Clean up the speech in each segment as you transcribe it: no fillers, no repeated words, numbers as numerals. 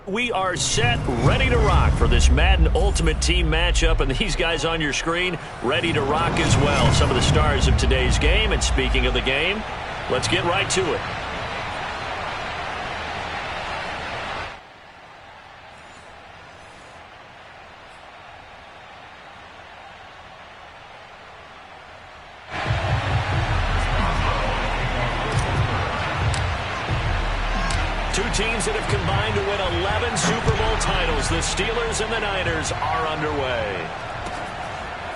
We are set, ready to rock for this Madden Ultimate Team matchup, and these guys on your screen ready to rock as well. Some of the stars of today's game, and speaking of the game, let's get right to it. Two teams that have combined to win 11 Super Bowl titles. The Steelers and the Niners are underway.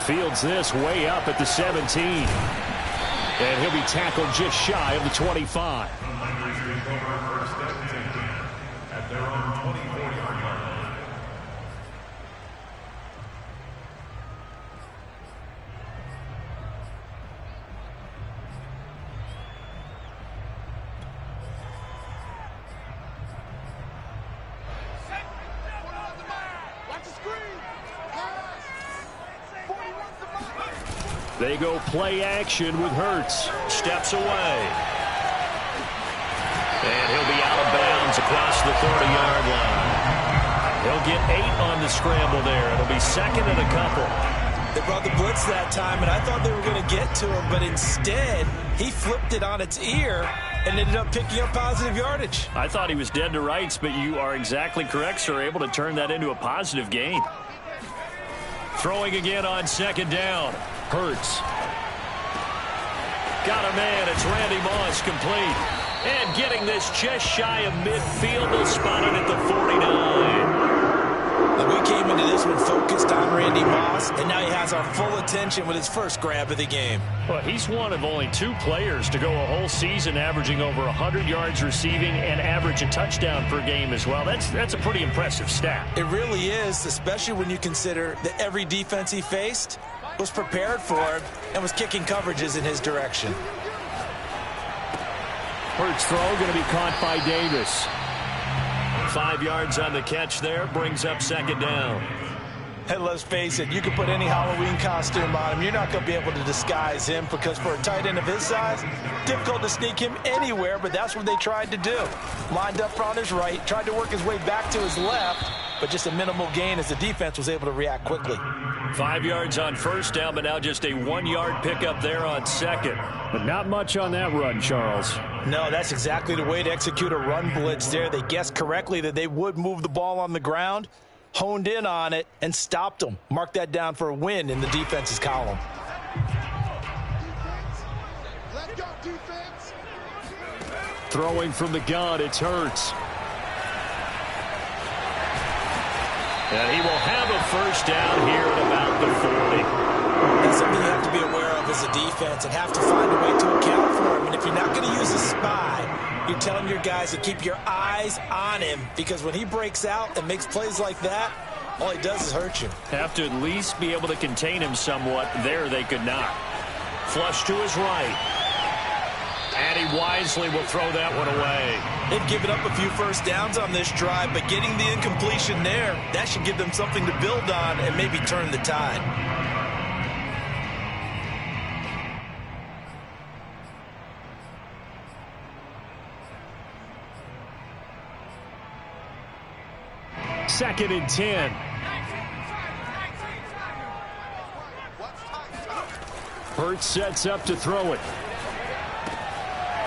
Fields this way up at the 17. And he'll be tackled just shy of the 25. At their own 24-yard line. They go play action with Hurts. Steps away. And he'll be out of bounds across the 30-yard line. He'll get 8 on the scramble there. It'll be second and a couple. They brought the blitz that time, and I thought they were going to get to him, but instead, he flipped it on its ear and ended up picking up positive yardage. I thought he was dead to rights, but you are exactly correct, sir. Able to turn that into a positive gain. Throwing again on second down. Hurts. Got a man. It's Randy Moss complete. And getting this just shy of midfield. They'll spot it at the 49. We came into this one focused on Randy Moss, and now he has our full attention with his first grab of the game. Well, he's one of only 2 players to go a whole season averaging over 100 yards receiving and average a touchdown per game as well. That's a pretty impressive stat. It really is, especially when you consider that every defense he faced was prepared for him and was kicking coverages in his direction. Hurts throw going to be caught by Davis. 5 yards on the catch there, brings up second down. Hey, let's face it, you can put any Halloween costume on him. You're not going to be able to disguise him because for a tight end of his size, difficult to sneak him anywhere, but that's what they tried to do. Lined up on his right, tried to work his way back to his left, but just a minimal gain as the defense was able to react quickly. 5 yards on first down, but now just a 1-yard pickup there on second. But not much on that run, Charles. No, that's exactly the way to execute a run blitz there. They guessed correctly that they would move the ball on the ground, honed in on it, and stopped them. Mark that down for a win in the defense's column. Let's go, defense. Throwing from the gun, it's Hurts. And he will have a first down here at about the 40. That's something you have to be aware of as a defense and have to find a way to account for him. And if you're not going to use a spy, you're telling your guys to keep your eyes on him because when he breaks out and makes plays like that, all he does is hurt you. Have to at least be able to contain him somewhat. There they could not. Flush to his right. And he wisely will throw that one away. They've given up a few first downs on this drive, but getting the incompletion there, that should give them something to build on and maybe turn the tide. Second and 10. Hurts sets up to throw it.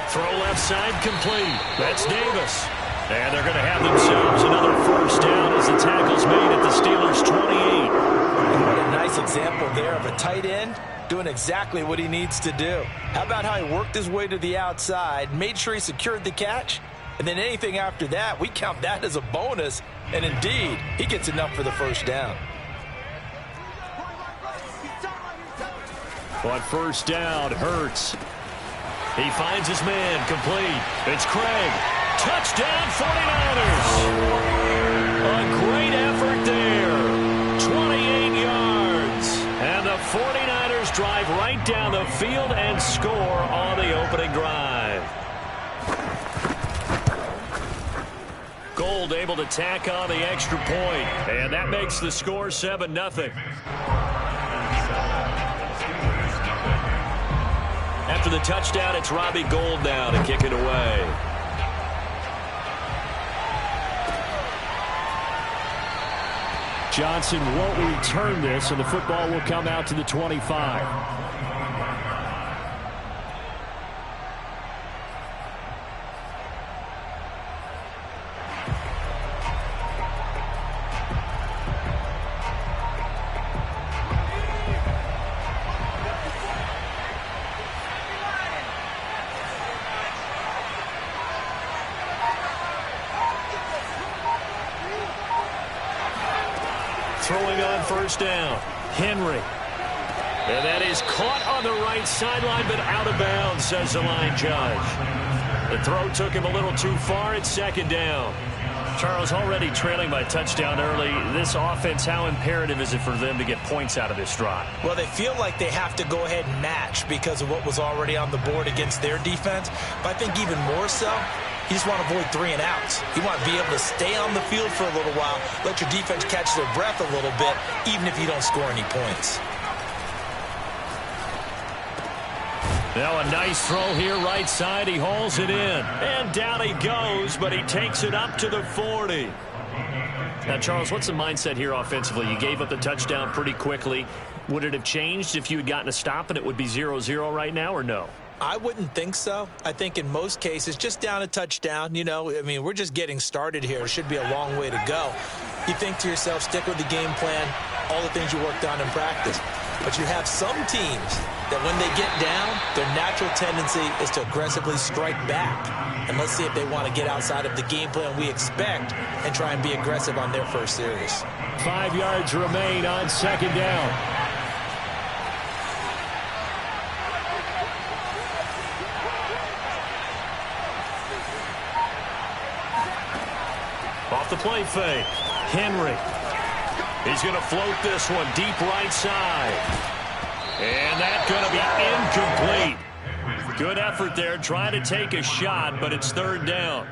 Throw left side complete. That's Davis. And they're going to have themselves another first down as the tackle's made at the Steelers' 28. What a nice example there of a tight end doing exactly what he needs to do. How about how he worked his way to the outside, made sure he secured the catch, and then anything after that, we count that as a bonus. And indeed, he gets enough for the first down. On first down, Hurts. He finds his man complete. It's Craig. Touchdown 49ers. A great effort there. 28 yards. And the 49ers drive right down the field and score on the opening drive. Gold able to tack on the extra point. And that makes the score 7-0. After the touchdown, it's Robbie Gould now to kick it away. Johnson won't return this, and the football will come out to the 25. Throwing on first down, Henry. And that is caught on the right sideline, but out of bounds, says the line judge. The throw took him a little too far. It's second down. Charles, already trailing by touchdown early. This offense, how imperative is it for them to get points out of this drive? Well, they feel like they have to go ahead and match because of what was already on the board against their defense. But I think even more so, you just want to avoid 3 and outs. You want to be able to stay on the field for a little while, let your defense catch their breath a little bit, even if you don't score any points. Now a nice throw here right side. He hauls it in. And down he goes, but he takes it up to the 40. Now, Charles, what's the mindset here offensively? You gave up the touchdown pretty quickly. Would it have changed if you had gotten a stop and it would be 0-0 right now, or no? I wouldn't think so. I think in most cases, just down a touchdown, you know, I mean, we're just getting started here. It should be a long way to go. You think to yourself, stick with the game plan, all the things you worked on in practice. But you have some teams that when they get down, their natural tendency is to aggressively strike back. And let's see if they want to get outside of the game plan we expect and try and be aggressive on their first series. 5 yards remain on second down. Off the play fake, Henry. He's going to float this one deep right side. And that's going to be incomplete. Good effort there, trying to take a shot, but it's third down.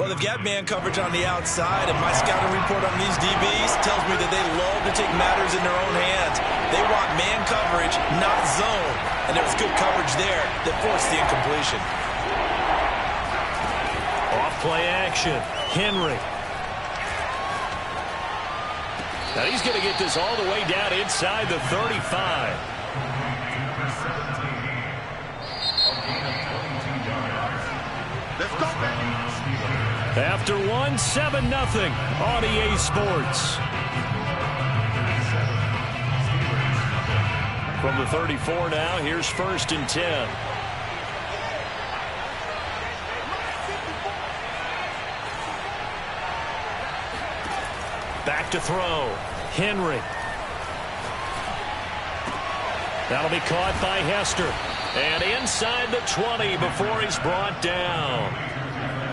Well, they've got man coverage on the outside, and my scouting report on these DBs tells me that they love to take matters in their own hands. They want man coverage, not zone. And there was good coverage there that forced the incompletion. Off play action, Henry. Now he's going to get this all the way down inside the 35. Let's go, baby. After 1, 7-0 on EA Sports. From the 34 now, here's 1st and 10. Back to throw. Henry. That'll be caught by Hester. And inside the 20 before he's brought down.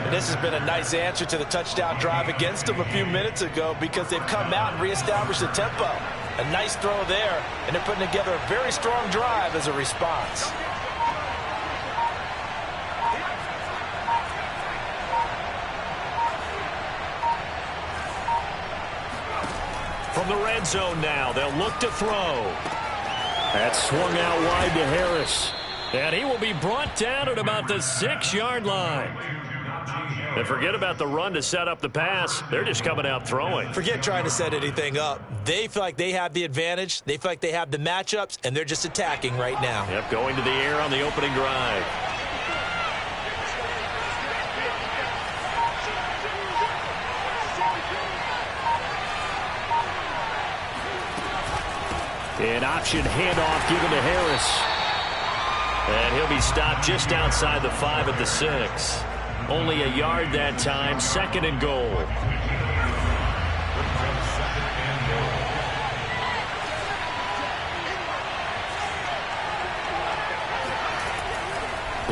And this has been a nice answer to the touchdown drive against them a few minutes ago because they've come out and reestablished the tempo. A nice throw there, and they're putting together a very strong drive as a response. From the red zone now, they'll look to throw. That's swung out wide to Harris. And he will be brought down at about the 6-yard line. And forget about the run to set up the pass. They're just coming out throwing. Forget trying to set anything up. They feel like they have the advantage. They feel like they have the matchups, and they're just attacking right now. Yep, going to the air on the opening drive. An option handoff given to Harris. And he'll be stopped just outside the 5 at the 6. Only a yard that time, 2nd and goal.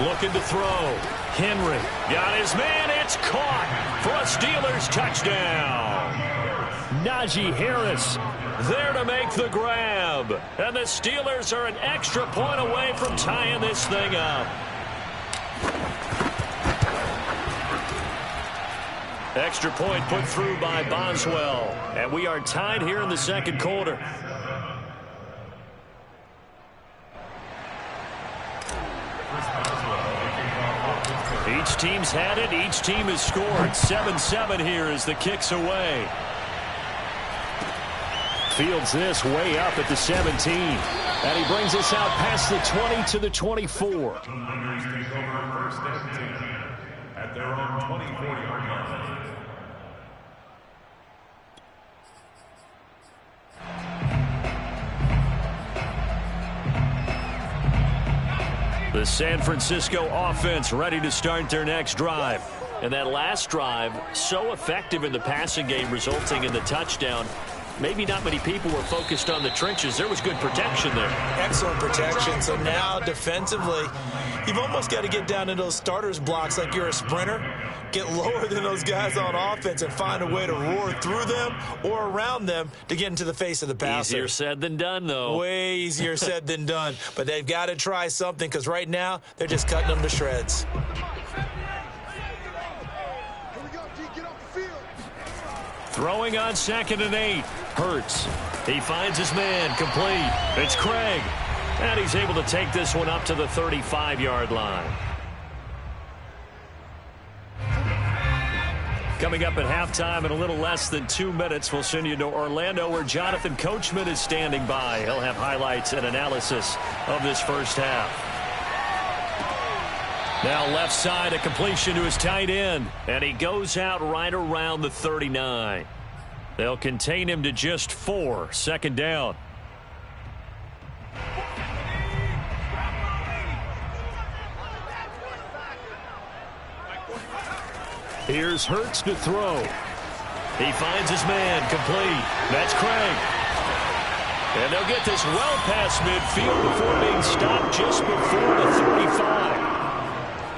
Looking to throw. Henry got his man. It's caught for a Steelers touchdown. Najee Harris there to make the grab. And the Steelers are an extra point away from tying this thing up. Extra point put through by Boswell. And we are tied here in the second quarter. Each team's had it. Each team has scored. 7-7 here as the kick's away. Fields this way up at the 17. And he brings us out past the 20 to the 24. The Niners take over first and 10 at their own 24-yard line. The San Francisco offense ready to start their next drive. And that last drive, so effective in the passing game, resulting in the touchdown. Maybe not many people were focused on the trenches. There was good protection there. Excellent protection. So now defensively, you've almost got to get down in those starters blocks like you're a sprinter. Get lower than those guys on offense and find a way to roar through them or around them to get into the face of the passer. Easier said than done, though. Way easier said than done. But they've got to try something because right now they're just cutting them to shreds. Throwing on 2nd and 8. Hurts. He finds his man. Complete. It's Craig. And he's able to take this one up to the 35-yard line. Coming up at halftime in a little less than 2 minutes, we'll send you to Orlando where Jonathan Coachman is standing by. He'll have highlights and analysis of this first half. Now left side, a completion to his tight end. And he goes out right around the 39. They'll contain him to just 4. 2nd down. Here's Hurts to throw. He finds his man. Complete. That's Craig. And they'll get this well past midfield before being stopped just before the 35.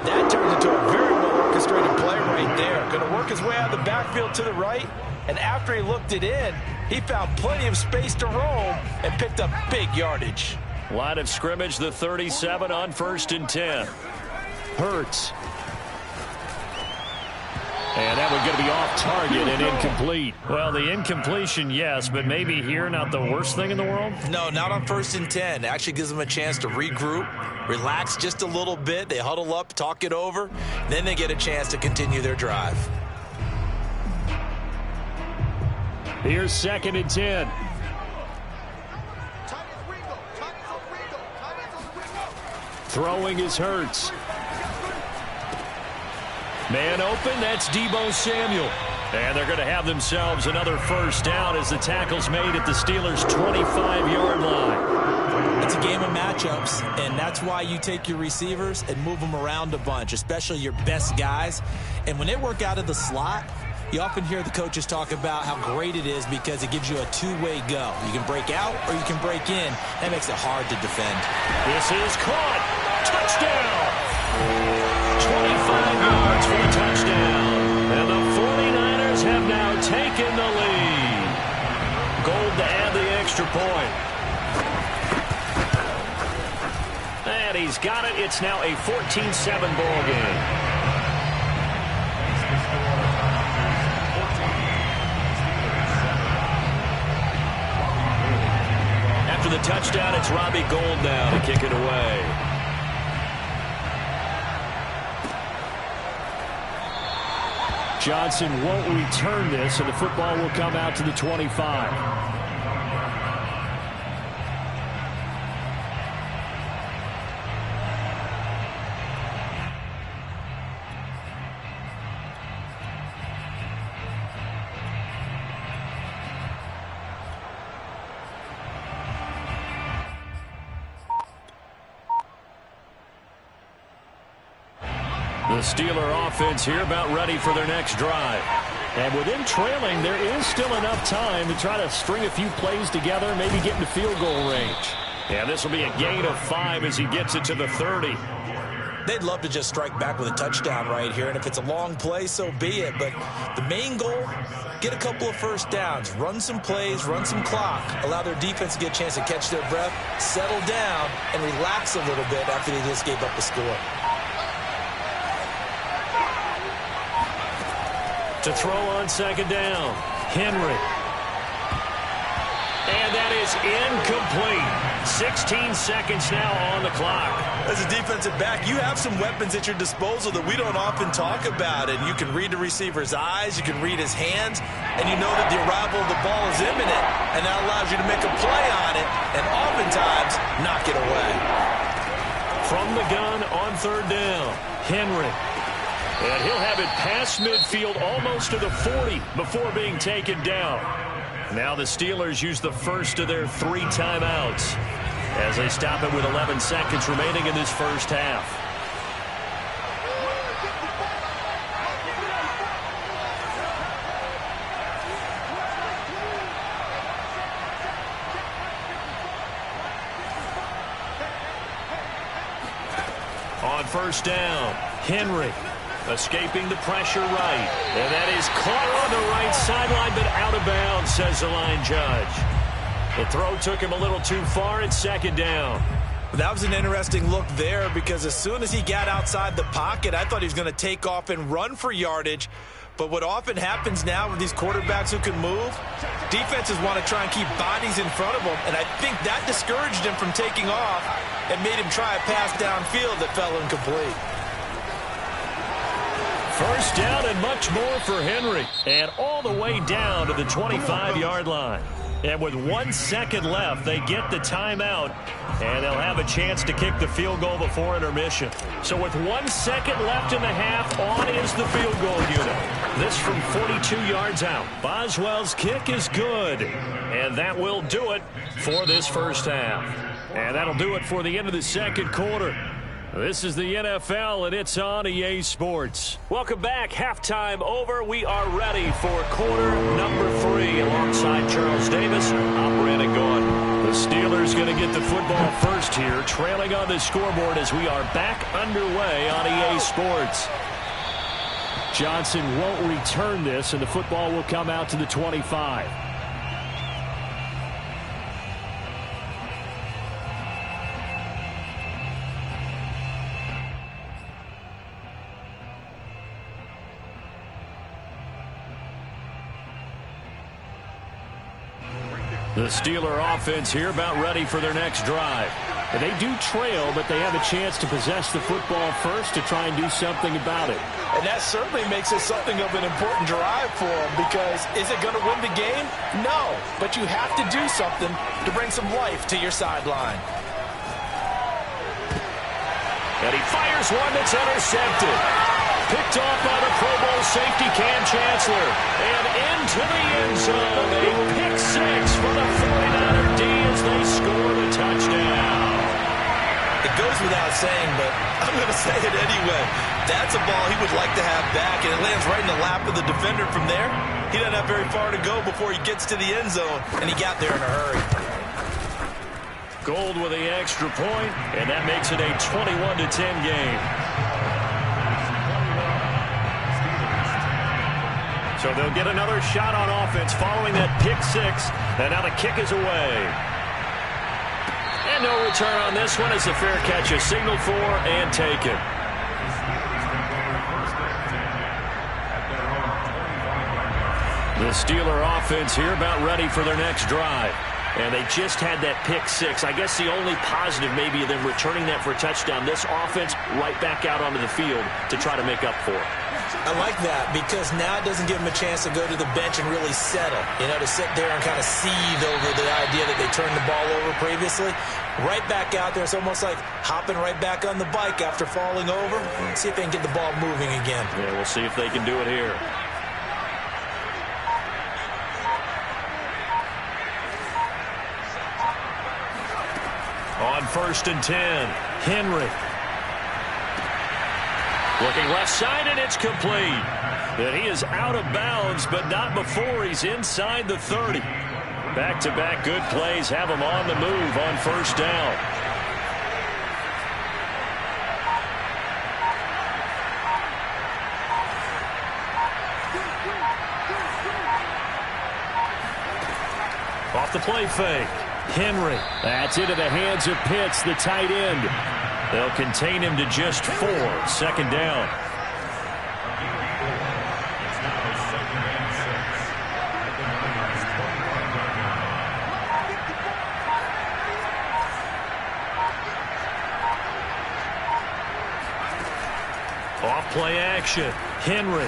That turned into a very well-orchestrated play right there. Going to work his way out of the backfield to the right. And after he looked it in, he found plenty of space to roam and picked up big yardage. Line of scrimmage, the 37 on 1st and 10. Hurts. And that one going to be off target and incomplete. Well, the incompletion, yes, but maybe here not the worst thing in the world? No, not on 1st and 10. It actually gives them a chance to regroup, relax just a little bit. They huddle up, talk it over. Then they get a chance to continue their drive. Here's 2nd and 10. Throwing is Hurts. Man open, that's Deebo Samuel. And they're going to have themselves another first down as the tackle's made at the Steelers' 25-yard line. It's a game of matchups, and that's why you take your receivers and move them around a bunch, especially your best guys. And when they work out of the slot, you often hear the coaches talk about how great it is because it gives you a two-way go. You can break out or you can break in. That makes it hard to defend. This is caught. Touchdown. 25 yards for the touchdown. And the 49ers have now taken the lead. Gold to add the extra point. And he's got it. It's now a 14-7 ball game. After the touchdown, it's Robbie Gould now to kick it away. Johnson won't return this, and the football will come out to the 25. The Steeler offense here about ready for their next drive. And with them trailing, there is still enough time to try to string a few plays together, maybe get into field goal range. And this will be a gain of 5 as he gets it to the 30. They'd love to just strike back with a touchdown right here, and if it's a long play, so be it. But the main goal, get a couple of first downs, run some plays, run some clock, allow their defense to get a chance to catch their breath, settle down, and relax a little bit after they just gave up the score. To throw on second down, Henry. And that is incomplete. 16 seconds now on the clock. As a defensive back, you have some weapons at your disposal that we don't often talk about. And you can read the receiver's eyes, you can read his hands, and you know that the arrival of the ball is imminent, and that allows you to make a play on it and oftentimes knock it away. From the gun on third down, Henry. And he'll have it past midfield almost to the 40 before being taken down. Now the Steelers use the first of their 3 timeouts as they stop it with 11 seconds remaining in this first half. On first down, Henry. Escaping the pressure right. And that is caught on the right sideline, but out of bounds, says the line judge. The throw took him a little too far. It's second down. That was an interesting look there because as soon as he got outside the pocket, I thought he was going to take off and run for yardage. But what often happens now with these quarterbacks who can move, defenses want to try and keep bodies in front of them. And I think that discouraged him from taking off and made him try a pass downfield that fell incomplete. First down and much more for Henry. And all the way down to the 25-yard line. And with 1 second left, they get the timeout. And they'll have a chance to kick the field goal before intermission. So with 1 second left in the half, on is the field goal unit. This from 42 yards out. Boswell's kick is good. And that will do it for this first half. And that'll do it for the end of the second quarter. This is the NFL, and it's on EA Sports. Welcome back. Halftime over. We are ready for quarter number 3. Alongside Charles Davis, I'm Brandon Gordon. The Steelers going to get the football first here, trailing on the scoreboard as we are back underway on EA Sports. Johnson won't return this, and the football will come out to the 25. The Steeler offense here about ready for their next drive. And they do trail, but they have a chance to possess the football first to try and do something about it. And that certainly makes it something of an important drive for them because is it going to win the game? No, but you have to do something to bring some life to your sideline. And he fires one that's intercepted. Picked off by the Pro Bowl safety Cam Chancellor. And into the end zone. A pick 6 for the 49er D as they score the touchdown. It goes without saying, but I'm going to say it anyway. That's a ball he would like to have back, and it lands right in the lap of the defender from there. He doesn't have very far to go before he gets to the end zone, and he got there in a hurry. Gold with the extra point, and that makes it a 21-10 game. So they'll get another shot on offense following that pick 6. And now the kick is away. And no return on this one as the fair catch is signaled for and taken. The Steeler offense here about ready for their next drive. And they just had that pick 6. I guess the only positive maybe of them returning that for a touchdown. This offense right back out onto the field to try to make up for it. I like that because now it doesn't give them a chance to go to the bench and really settle. You know, to sit there and kind of seethe over the idea that they turned the ball over previously. Right back out there. It's almost like hopping right back on the bike after falling over. See if they can get the ball moving again. Yeah, we'll see if they can do it here. On 1st and 10, Henry. Looking left side, and it's complete. And he is out of bounds, but not before he's inside the 30. Back-to-back good plays have him on the move on first down. Off the play fake. Henry. That's into the hands of Pitts, the tight end. They'll contain him to just 4. Second down. Play action. Henry.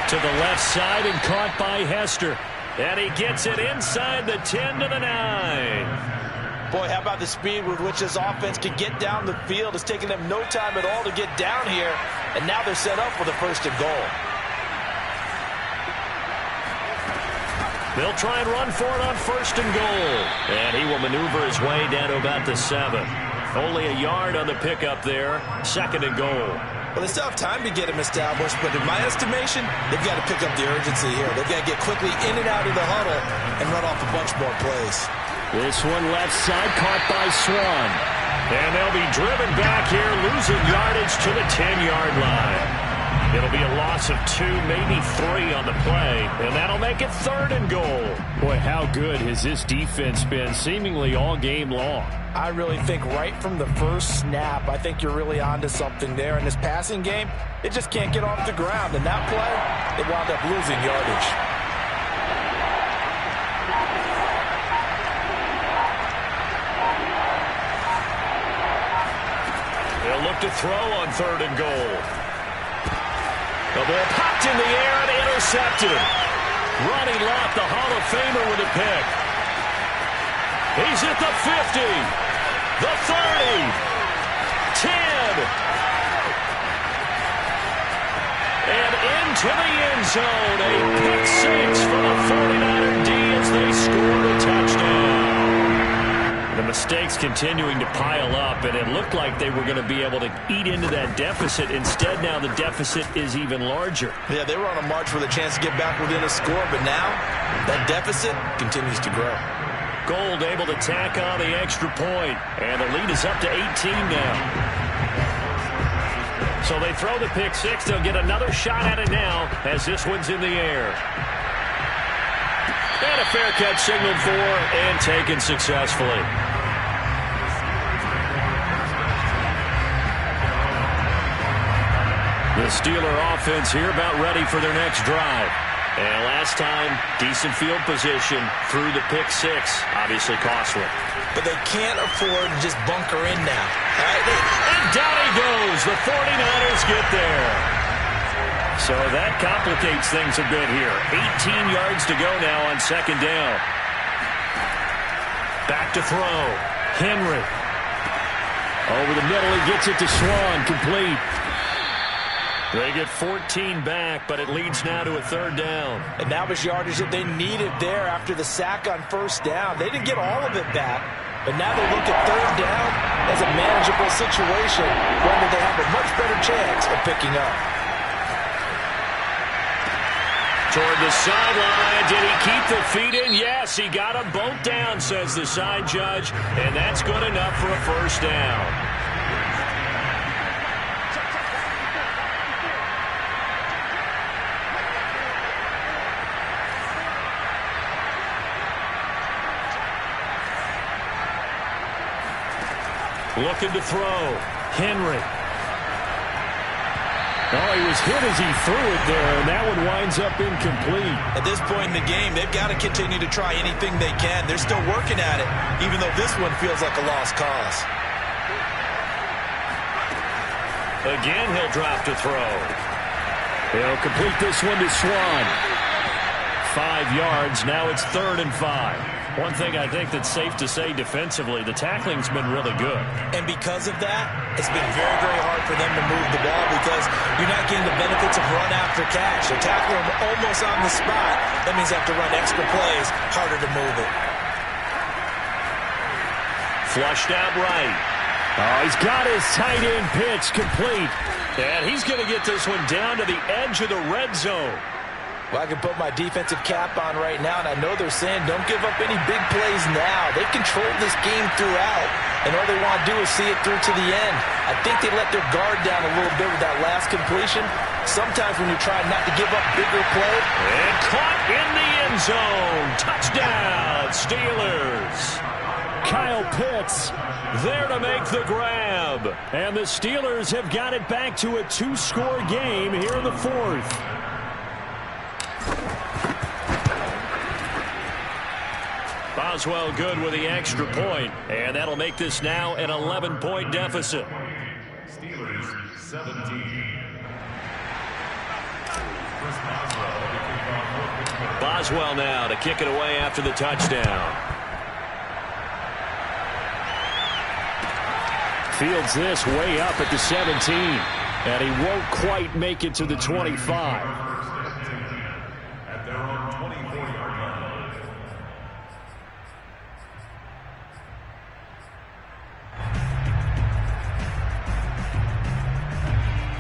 To the left side and caught by Hester. And he gets it inside the 10 to the 9. Boy, how about the speed with which this offense can get down the field? It's taking them no time at all to get down here. And now they're set up for the 1st and goal. They'll try and run for it on 1st and goal. And he will maneuver his way down to about the 7. Only a yard on the pickup there. 2nd and goal. Well, they still have time to get him established, but in my estimation, they've got to pick up the urgency here. They've got to get quickly in and out of the huddle and run off a bunch more plays. This one left side caught by Swan. And they'll be driven back here, losing yardage to the 10-yard line. It'll be a loss of 2, maybe 3 on the play, and that'll make it 3rd and goal. Boy, how good has this defense been seemingly all game long? I really think right from the first snap, I think you're really onto something there. In this passing game, they just can't get off the ground. And that play, they wound up losing yardage. They'll look to throw on 3rd and goal. The ball popped in the air and intercepted. Ronnie Lott, the Hall of Famer, with a pick. He's at the 50, the 30, 10. And into the end zone. A pick 6 for the 49er D as they scored a touchdown. The mistakes continuing to pile up, and it looked like they were going to be able to eat into that deficit. Instead, now the deficit is even larger. Yeah, they were on a march with a chance to get back within a score, but now that deficit continues to grow. Gold able to tack on the extra point, and the lead is up to 18 now. So they throw the pick 6. They'll get another shot at it now as this one's in the air. And a fair catch signaled for and taken successfully. The Steeler offense here about ready for their next drive. And last time, decent field position through the pick 6. Obviously costly. But they can't afford to just bunker in now. And down he goes. The 49ers get there. So that complicates things a bit here. 18 yards to go now on 2nd down. Back to throw. Henry. Over the middle, he gets it to Swan. Complete. They get 14 back, but it leads now to a 3rd down. And that was yardage that they needed there after the sack on 1st down. They didn't get all of it back, but now they look at 3rd down as a manageable situation, one that they have a much better chance of picking up. Toward the sideline. Did he keep the feet in? Yes, he got them both down, says the side judge, and that's good enough for a 1st down. Looking to throw. Henry. Oh, he was hit as he threw it there, and that one winds up incomplete. At this point in the game, they've got to continue to try anything they can. They're still working at it, even though this one feels like a lost cause. Again, he'll drop to throw. He'll complete this one to Swan. 5 yards. Now it's 3rd and 5. One thing I think that's safe to say defensively, the tackling's been really good. And because of that, it's been very, very hard for them to move the ball because you're not getting the benefits of run after catch. They're tackling them almost on the spot. That means they have to run extra plays, harder to move it. Flushed out right. Oh, he's got his tight end pitch complete. And he's going to get this one down to the edge of the red zone. Well, I can put my defensive cap on right now, and I know they're saying don't give up any big plays now. They've controlled this game throughout, and all they want to do is see it through to the end. I think they let their guard down a little bit with that last completion. Sometimes when you try not to give up bigger play. And caught in the end zone. Touchdown, Steelers. Kyle Pitts there to make the grab. And the Steelers have got it back to a 2-score game here in the 4th. Boswell good with the extra point, and that'll make this now an 11-point deficit. Steelers 17. Boswell now to kick it away after the touchdown. Fields this way up at the 17. And he won't quite make it to the 25. At their own 24-yard line.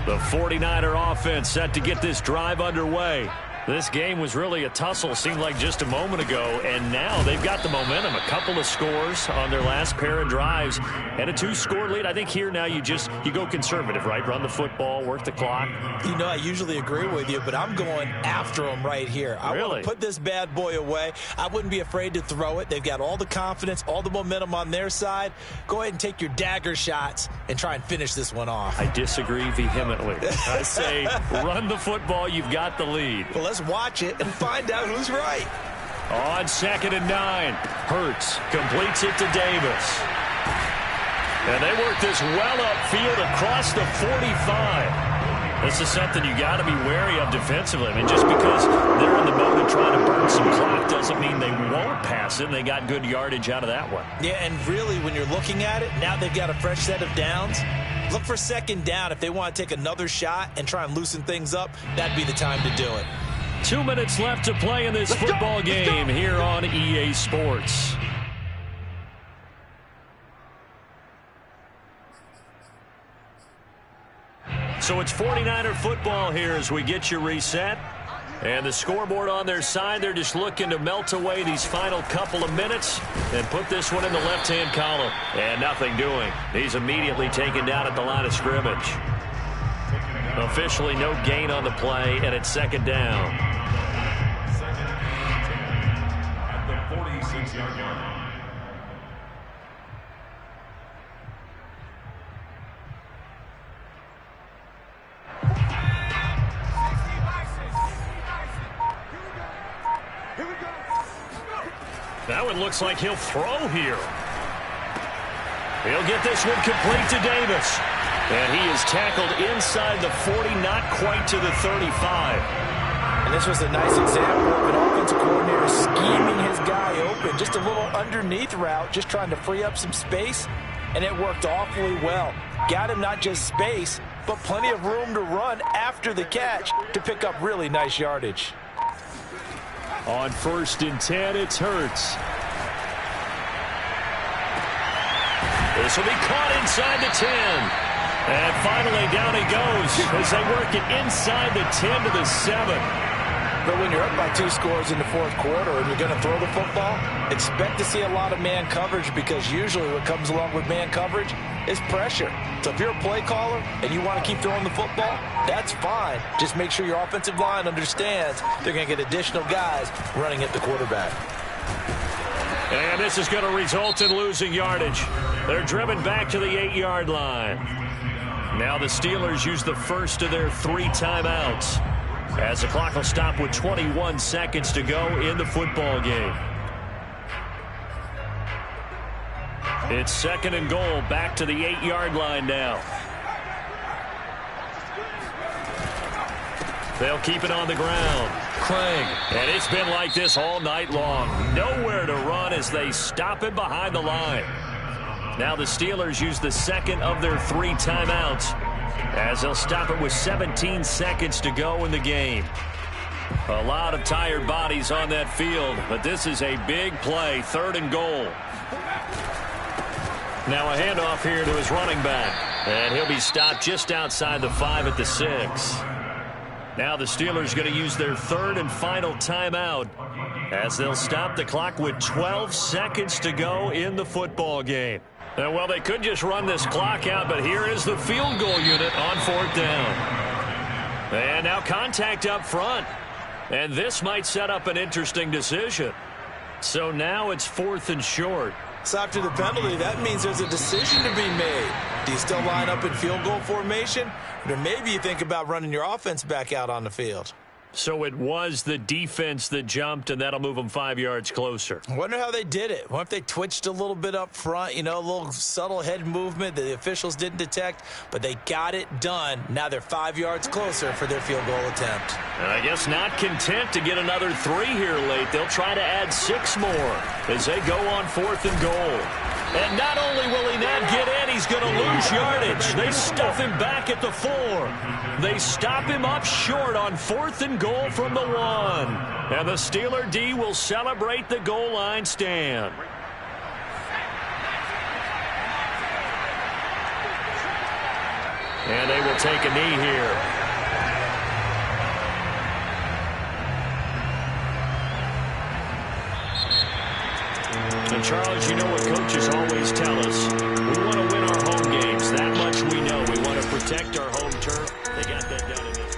The 49er offense set to get this drive underway. This game was really a tussle, seemed like just a moment ago, and now they've got the momentum. A couple of scores on their last pair of drives and a 2-score lead. I think here now you go conservative, right? Run the football, work the clock. You know, I usually agree with you, but I'm going after them right here. I want to put this bad boy away. I wouldn't be afraid to throw it. They've got all the confidence, all the momentum on their side. Go ahead and take your dagger shots and try and finish this one off. I disagree vehemently. I say run the football. You've got the lead. Well, let's watch it and find out who's right. On 2nd and 9, Hurts completes it to Davis. And they work this well upfield across the 45. This is something you got to be wary of defensively. I mean, just because they're in the mode of trying to burn some clock doesn't mean they won't pass it. They got good yardage out of that one. Yeah, and really, when you're looking at it, now they've got a fresh set of downs. Look for 2nd down. If they want to take another shot and try and loosen things up, that'd be the time to do it. 2 minutes left to play in this football game here on EA Sports. So it's 49er football here as we get you reset. And the scoreboard on their side, they're just looking to melt away these final couple of minutes and put this one in the left-hand column. And nothing doing. He's immediately taken down at the line of scrimmage. Officially no gain on the play, and it's 2nd down. At the 46-yard line. Now it looks like he'll throw here. He'll get this one complete to Davis. And he is tackled inside the 40, not quite to the 35. And this was a nice example of an offensive coordinator scheming his guy open. Just a little underneath route, just trying to free up some space. And it worked awfully well. Got him not just space, but plenty of room to run after the catch to pick up really nice yardage. On 1st and 10, it's Hurts. This will be caught inside the 10. And finally down he goes as they work it inside the 10 to the 7. But when you're up by 2 scores in the 4th quarter and you're going to throw the football, expect to see a lot of man coverage, because usually what comes along with man coverage is pressure. So if you're a play caller and you want to keep throwing the football, that's fine. Just make sure your offensive line understands they're going to get additional guys running at the quarterback. And this is going to result in losing yardage. They're driven back to the 8-yard line. Now the Steelers use the first of their 3 timeouts, as the clock will stop with 21 seconds to go in the football game. It's 2nd and goal, back to the 8-yard line now. They'll keep it on the ground. Craig. And it's been like this all night long. Nowhere to run as they stop him behind the line. Now the Steelers use the 2nd of their 3 timeouts, as they'll stop it with 17 seconds to go in the game. A lot of tired bodies on that field, but this is a big play, 3rd and goal. Now a handoff here to his running back, and he'll be stopped just outside the 5 at the 6. Now the Steelers going to use their 3rd and final timeout, as they'll stop the clock with 12 seconds to go in the football game. Well, they could just run this clock out, but here is the field goal unit on 4th down. And now contact up front. And this might set up an interesting decision. So now it's 4th and short. So after the penalty, that means there's a decision to be made. Do you still line up in field goal formation? Or maybe you think about running your offense back out on the field? So it was the defense that jumped, and that'll move them 5 yards closer. I wonder how they did it. What if they twitched a little bit up front, a little subtle head movement that the officials didn't detect, but they got it done. Now they're 5 yards closer for their field goal attempt. And I guess not content to get another 3 here late. They'll try to add 6 more as they go on 4th and goal. And not only will he not get in, he's going to lose yardage. They stuff him back at the 4. They stop him up short on 4th and goal from the 1. And the Steeler D will celebrate the goal line stand. And they will take a knee here. And Charles, you know what coaches always tell us. We want to win our home games. That much we know. We want to protect our home turf. They got that done in this.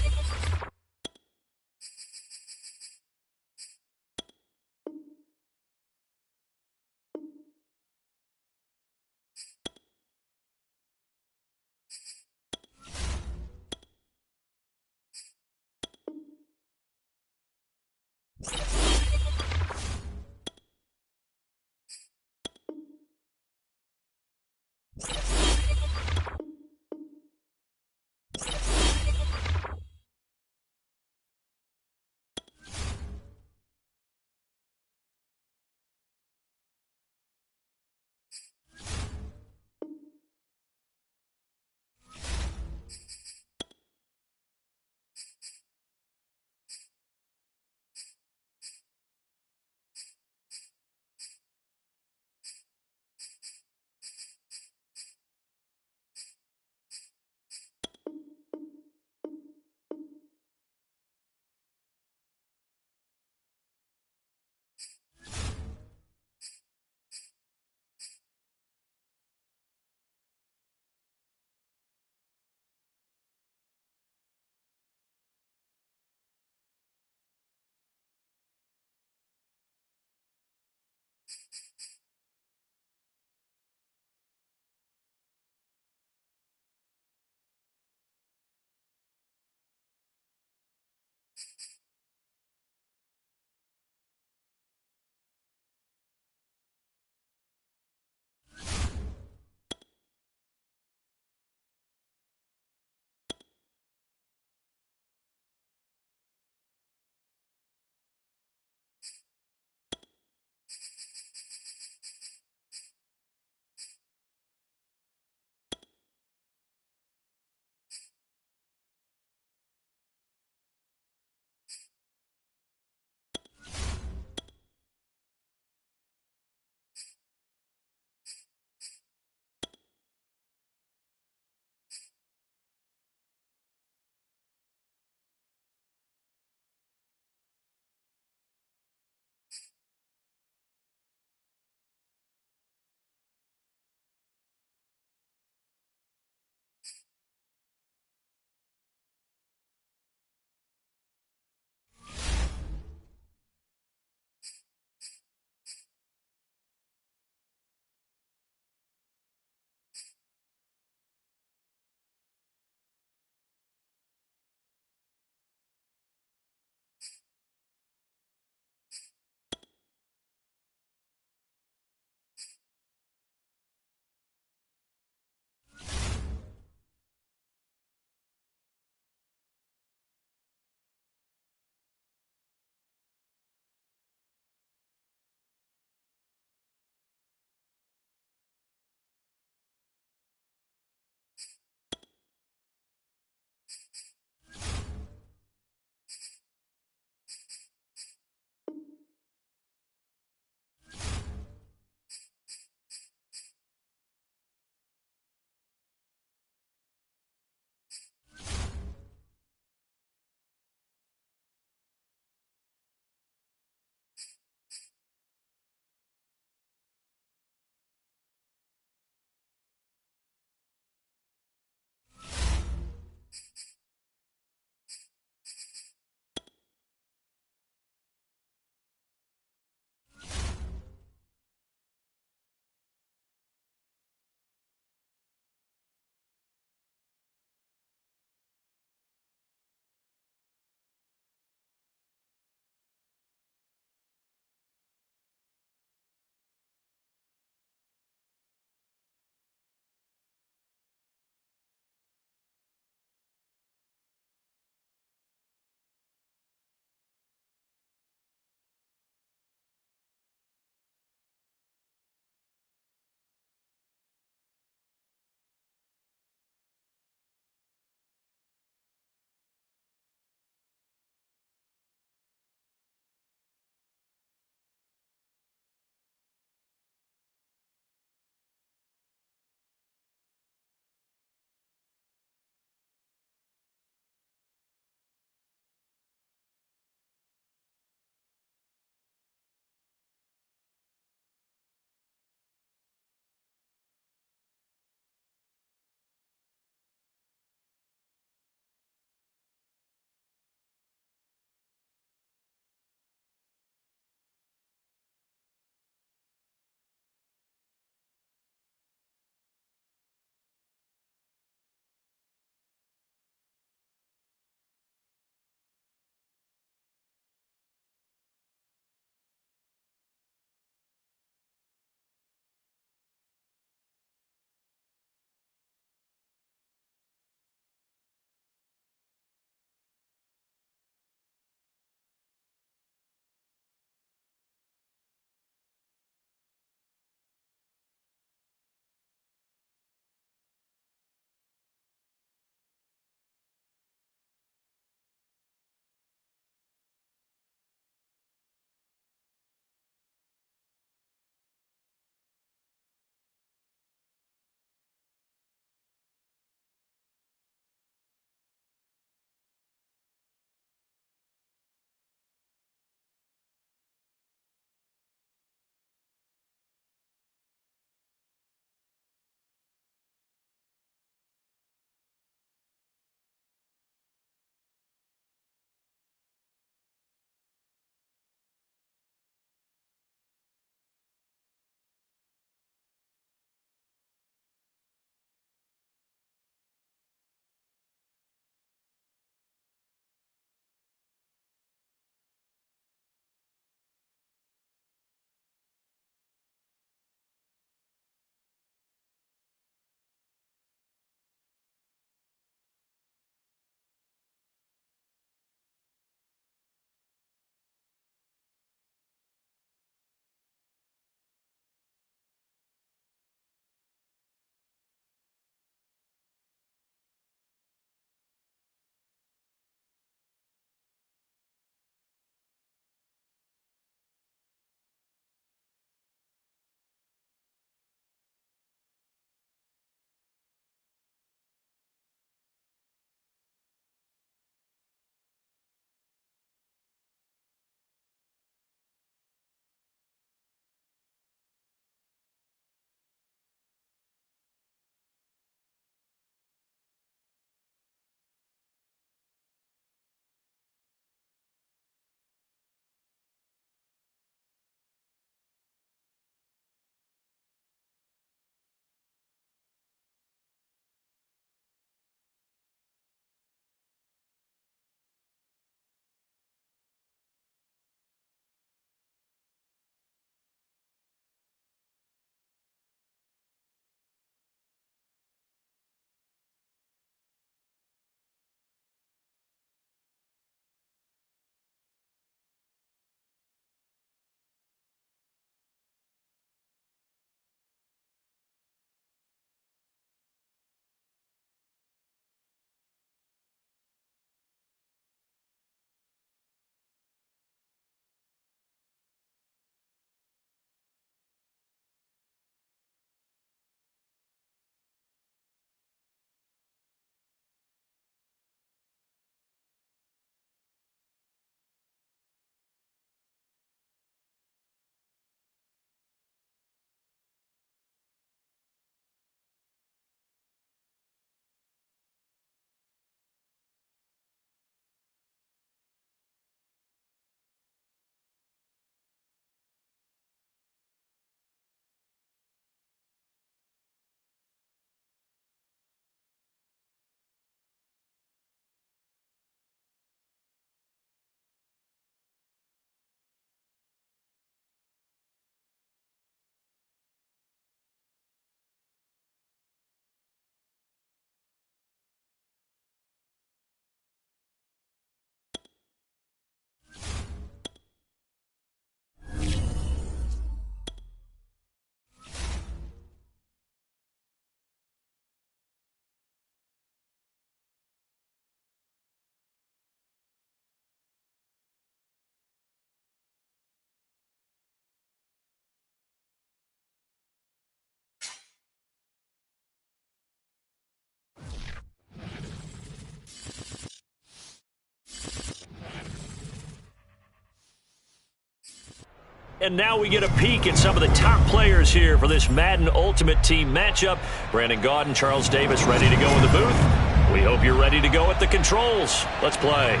And now we get a peek at some of the top players here for this Madden Ultimate Team matchup. Brandon Gaudin, Charles Davis ready to go in the booth. We hope you're ready to go at the controls. Let's play.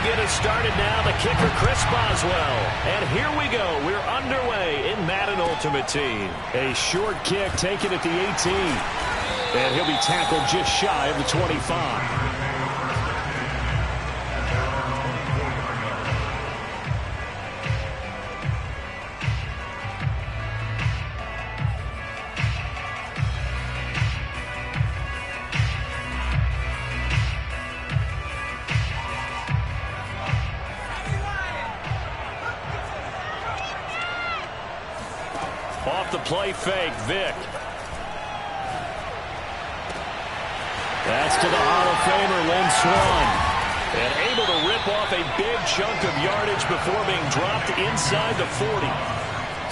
Get us started now, the kicker Chris Boswell. And here we go. We're underway in Madden Ultimate Team. A short kick taken at the 18. And he'll be tackled just shy of the 25. Off the play fake, Vic. That's to the Hall of Famer, Lynn Swann. And able to rip off a big chunk of yardage before being dropped inside the 40.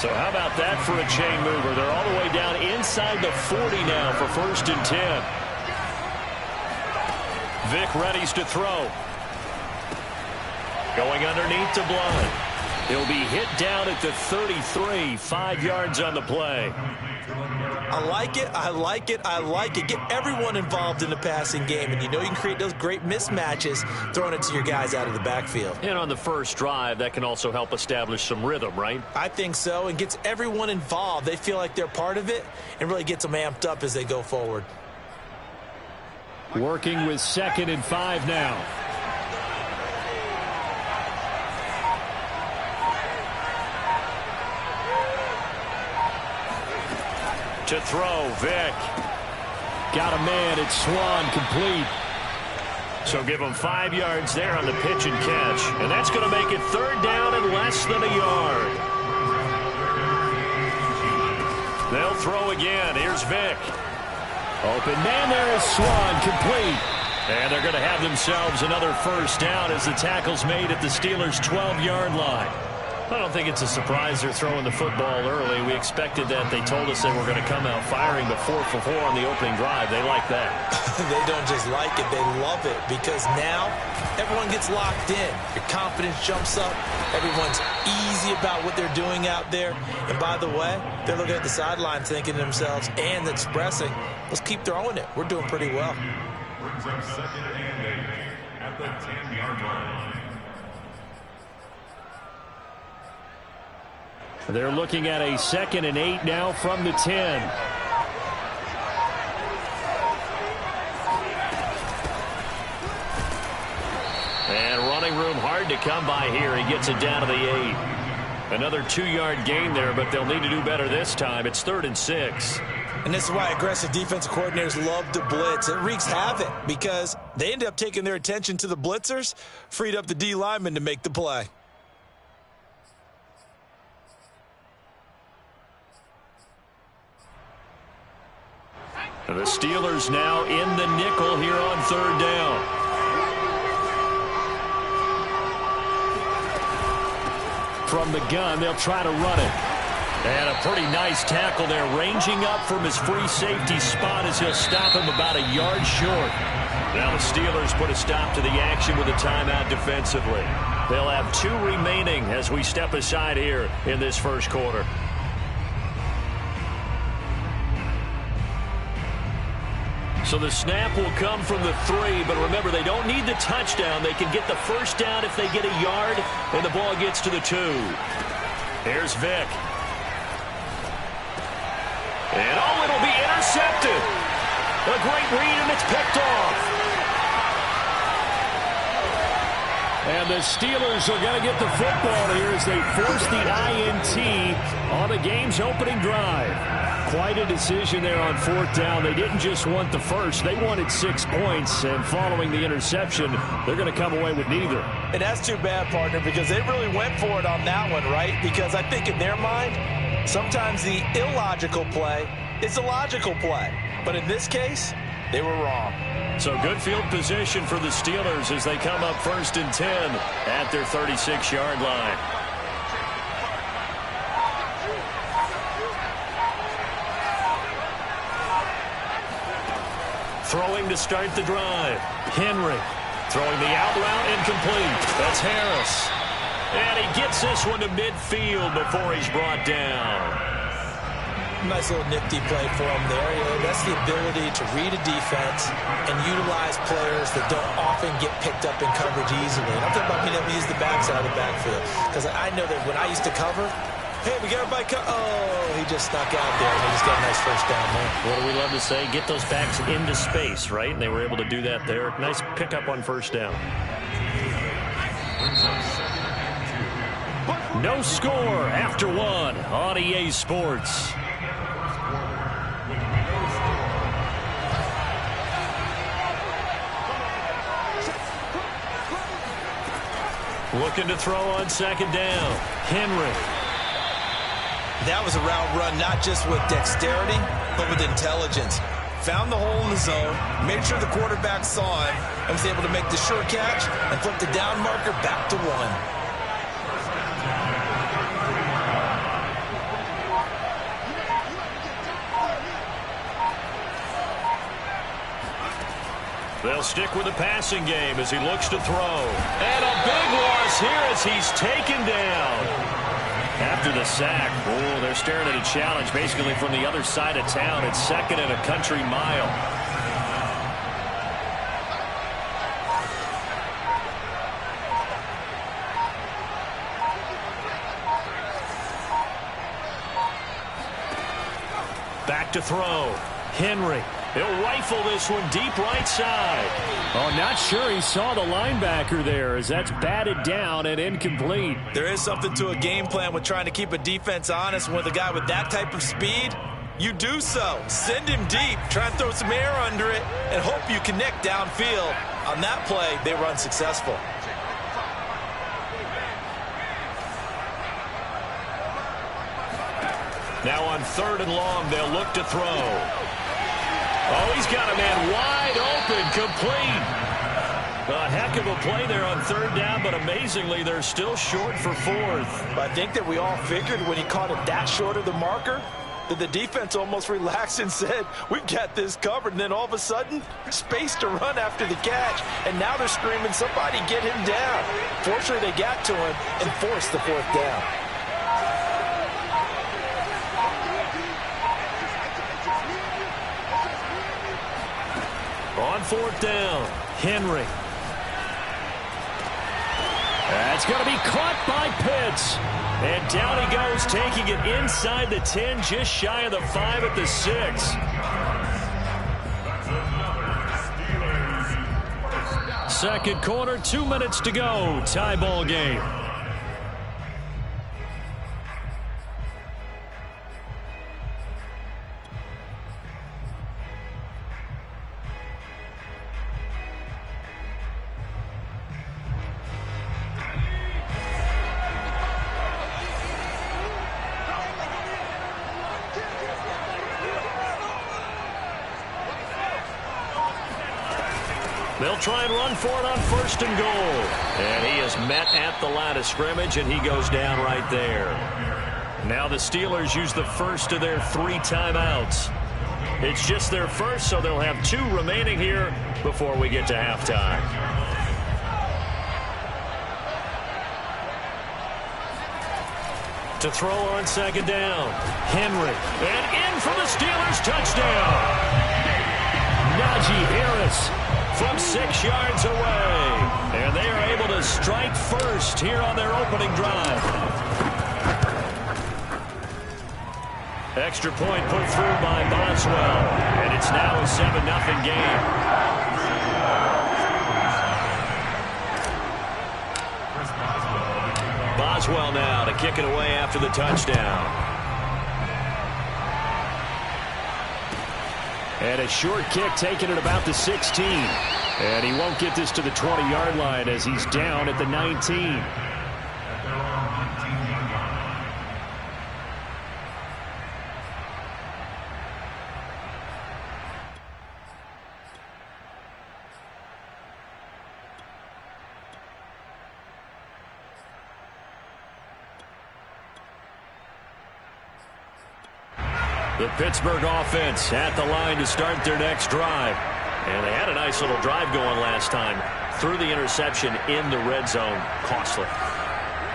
So how about that for a chain mover? They're all the way down inside the 40 now for 1st and 10. Vic readies to throw. Going underneath to Blunt. He'll be hit down at the 33, 5 yards on the play. I like it, I like it, I like it. Get everyone involved in the passing game, and you know you can create those great mismatches throwing it to your guys out of the backfield. And on the first drive, that can also help establish some rhythm, right? I think so, and gets everyone involved. They feel like they're part of it and really gets them amped up as they go forward. Working with 2nd and 5 now. To throw, Vic. Got a man, it's Swann, complete. So give him 5 yards there on the pitch and catch. And that's going to make it 3rd down and less than a yard. They'll throw again. Here's Vic. Open man, there is Swann, complete. And they're going to have themselves another 1st down as the tackle's made at the Steelers' 12-yard line. I don't think it's a surprise they're throwing the football early. We expected that. They told us they were going to come out firing, but 4 for 4 on the opening drive. They like that. They don't just like it, they love it, because now everyone gets locked in. Your confidence jumps up. Everyone's easy about what they're doing out there. And by the way, they're looking at the sidelines thinking to themselves and expressing, let's keep throwing it. We're doing pretty well. Brings up 2nd and 8 at the 10-yard line. They're looking at a 2nd and 8 now from the 10. And running room hard to come by here. He gets it down to the 8. Another 2-yard gain there, but they'll need to do better this time. It's 3rd and 6. And this is why aggressive defensive coordinators love to blitz. It wreaks havoc because they end up taking their attention to the blitzers, freed up the D lineman to make the play. The Steelers now in the nickel here on 3rd down. From the gun, they'll try to run it. And a pretty nice tackle there, ranging up from his free safety spot as he'll stop him about a yard short. Now the Steelers put a stop to the action with a timeout defensively. They'll have 2 remaining as we step aside here in this 1st quarter. So the snap will come from the 3, but remember, they don't need the touchdown. They can get the 1st down if they get a yard, and the ball gets to the 2. Here's Vic. And, oh, it'll be intercepted. A great read, and it's picked off. And the Steelers are going to get the football here as they force the INT on the game's opening drive. Quite a decision there on 4th down. They didn't just want the 1st. They wanted 6 points, and following the interception, they're going to come away with neither. And that's too bad, partner, because they really went for it on that one, right? Because I think in their mind, sometimes the illogical play is a logical play. But in this case, they were wrong. So good field position for the Steelers as they come up 1st and 10 at their 36-yard line. Throwing to start the drive. Henry throwing the out route incomplete. That's Harris. And he gets this one to midfield before he's brought down. Nice little nifty play for him there. That's the ability to read a defense and utilize players that don't often get picked up in coverage easily. And I'm talking about being able to use the backside of the backfield. Because I know that when I used to cover, hey, we got everybody he just snuck out there, and he just got a nice first down there. What do we love to say? Get those backs into space, right? And they were able to do that there. Nice pickup on first down. No score after one on EA Sports. Looking to throw on second down. Henry. That was a route run not just with dexterity, but with intelligence. Found the hole in the zone, made sure the quarterback saw him, and was able to make the sure catch and flip the down marker back to 1. They'll stick with the passing game as he looks to throw. And a big loss here as he's taken down. After the sack, they're staring at a challenge basically from the other side of town. It's second and a country mile. Back to throw. Henry. He'll rifle this one deep right side. Oh, not sure he saw the linebacker there as that's batted down and incomplete. There is something to a game plan with trying to keep a defense honest. With a guy with that type of speed, you do so. Send him deep, try and throw some air under it, and hope you connect downfield. On that play, they were unsuccessful. Now on third and long, they'll look to throw. Oh, he's got a man wide open, complete. A heck of a play there on third down, but amazingly, they're still short for fourth. I think that we all figured when he caught it that short of the marker, that the defense almost relaxed and said, we've got this covered. And then all of a sudden, space to run after the catch. And now they're screaming, somebody get him down. Fortunately, they got to him and forced the fourth down. On fourth down, Henry. That's going to be caught by Pitts. And down he goes, taking it inside the 10, just shy of the 5 at the 6. Second quarter, 2 minutes to go. Tie ball game. They'll try and run for it on first and goal. And he is met at the line of scrimmage, and he goes down right there. Now the Steelers use the first of their 3 timeouts. It's just their first, so they'll have 2 remaining here before we get to halftime. To throw on second down, Henry. And in for the Steelers touchdown. Najee Harris from 6 yards away. And they are able to strike first here on their opening drive. Extra point put through by Boswell. And it's now a 7-0 game. Boswell now to kick it away after the touchdown. And a short kick taken at about the 16. And he won't get this to the 20-yard line as he's down at the 19. The Pittsburgh offense at the line to start their next drive. And they had a nice little drive going last time. Threw the interception in the red zone. Costly.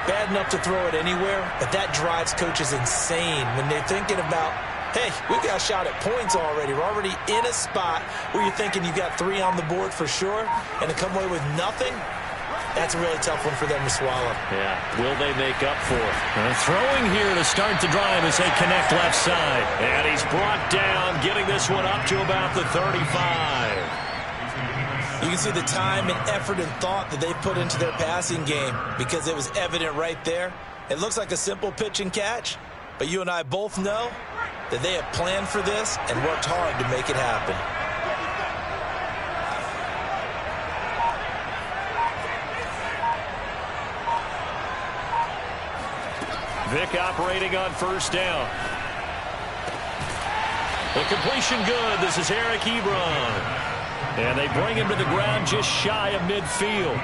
Bad enough to throw it anywhere, but that drives coaches insane when they're thinking about, hey, we've got a shot at points already. We're already in a spot where you're thinking you got 3 on the board for sure, and to come away with nothing, that's a really tough one for them to swallow. Yeah, will they make up for it? Throwing here to start the drive as they connect left side. And he's brought down, getting this one up to about the 35. You can see the time and effort and thought that they put into their passing game because it was evident right there. It looks like a simple pitch and catch, but you and I both know that they have planned for this and worked hard to make it happen. Vick operating on first down. The completion good. This is Eric Ebron. And they bring him to the ground just shy of midfield.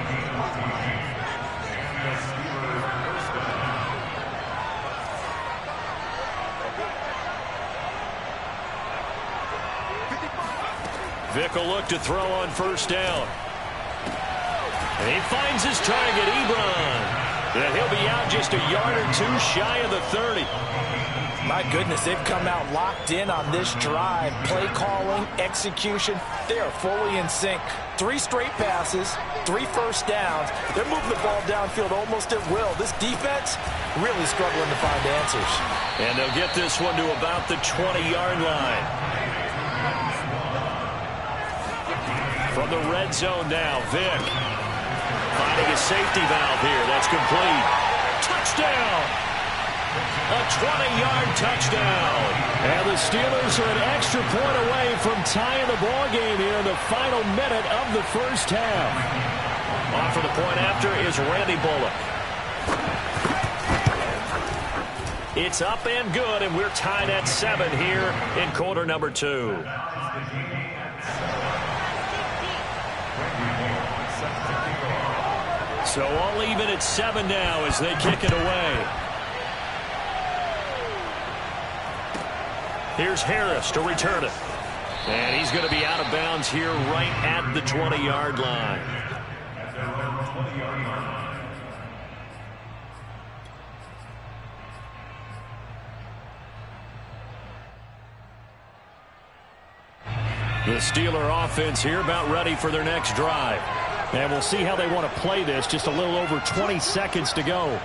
Vick will look to throw on first down. And he finds his target, Ebron. And he'll be out just a yard or 2 shy of the 30. My goodness, they've come out locked in on this drive. Play calling, execution, they are fully in sync. 3 straight passes, 3 first downs. They're moving the ball downfield almost at will. This defense really struggling to find answers. And they'll get this one to about the 20-yard line. From the red zone now, Vick finding a safety valve here. That's complete. Touchdown! A 20-yard touchdown. And the Steelers are an extra point away from tying the ball game here in the final minute of the first half. On for the point after is Randy Bullock. It's up and good, and we're tied at 7 here in quarter number 2. So all even at 7 now as they kick it away. Here's Harris to return it. And he's going to be out of bounds here right at the 20-yard line. The Steeler offense here about ready for their next drive. And we'll see how they want to play this. Just a little over 20 seconds to go.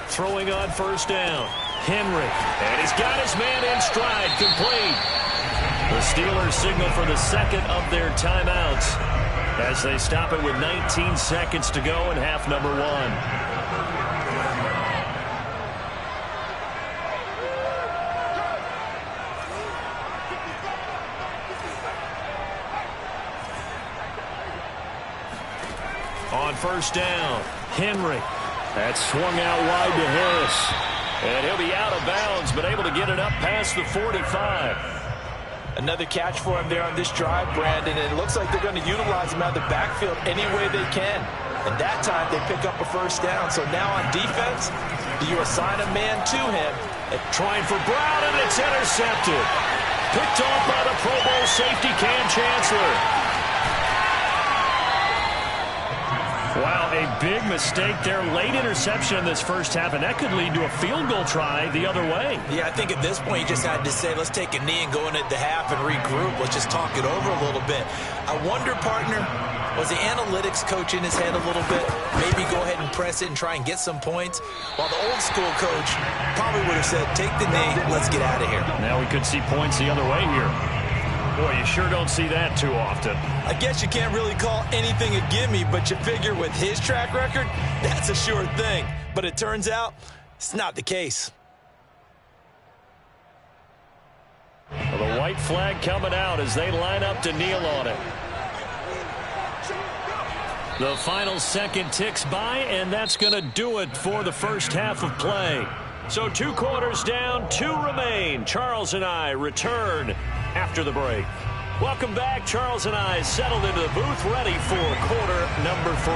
Throwing on first down. Henry. And he's got his man in stride. Complete. The Steelers signal for the second of their timeouts as they stop it with 19 seconds to go in half number 1. On first down, Henry. That swung out wide to Harris. And he'll be out of bounds, but able to get it up past the 45. Another catch for him there on this drive, Brandon, and it looks like they're going to utilize him out of the backfield any way they can. And that time they pick up a first down. So now on defense, do you assign a man to him? Trying for Brown, and it's intercepted. Picked off by the Pro Bowl safety Cam Chancellor. Wow, a big mistake there. Late interception in this first half, and that could lead to a field goal try the other way. Yeah, I think at this point you just had to say, let's take a knee and go into the half and regroup. Let's just talk it over a little bit. I wonder, partner, was the analytics coach in his head a little bit? Maybe go ahead and press it and try and get some points? While the old school coach probably would have said, take the knee, let's get out of here. Now we could see points the other way here. Boy, you sure don't see that too often. I guess you can't really call anything a gimme, but you figure with his track record, that's a sure thing. But it turns out it's not the case. Well, the white flag coming out as they line up to kneel on it. The final second ticks by, and that's going to do it for the first half of play. So 2 quarters down, 2 remain. Charles and I return after the break. Welcome back. Charles and I settled into the booth, ready for quarter number 3.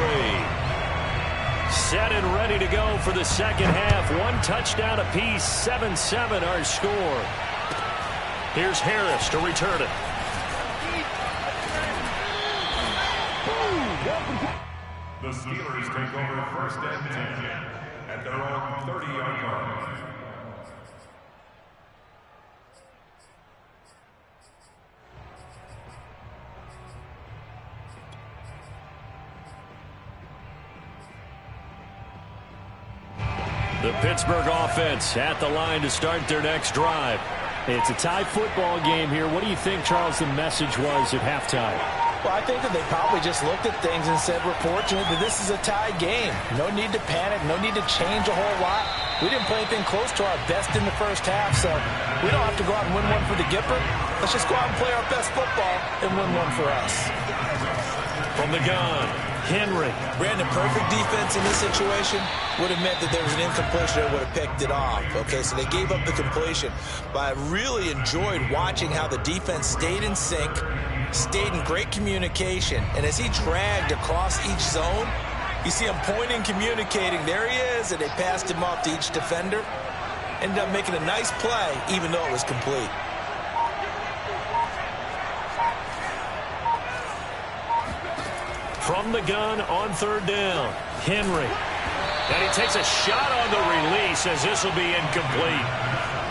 Set and ready to go for the second half. 1 touchdown apiece, 7-7 our score. Here's Harris to return it. The Steelers take over 1st and 10 at their own 30-yard line. The Pittsburgh offense at the line to start their next drive. It's a tie football game here. What do you think, Charles, the message was at halftime? Well, I think that they probably just looked at things and said, we're fortunate that this is a tie game. No need to panic. No need to change a whole lot. We didn't play anything close to our best in the first half, so we don't have to go out and win one for the Gipper. Let's just go out and play our best football and win one for us. From the gun, Henry. Brandon, perfect defense in this situation would have meant that there was an incompletion that would have picked it off. Okay, so they gave up the completion. But I really enjoyed watching how the defense stayed in sync, stayed in great communication, and as he dragged across each zone, you see him pointing, communicating. There he is, and they passed him off to each defender. Ended up making a nice play, even though it was complete. From the gun on 3rd down, Henry. And he takes a shot on the release as this will be incomplete.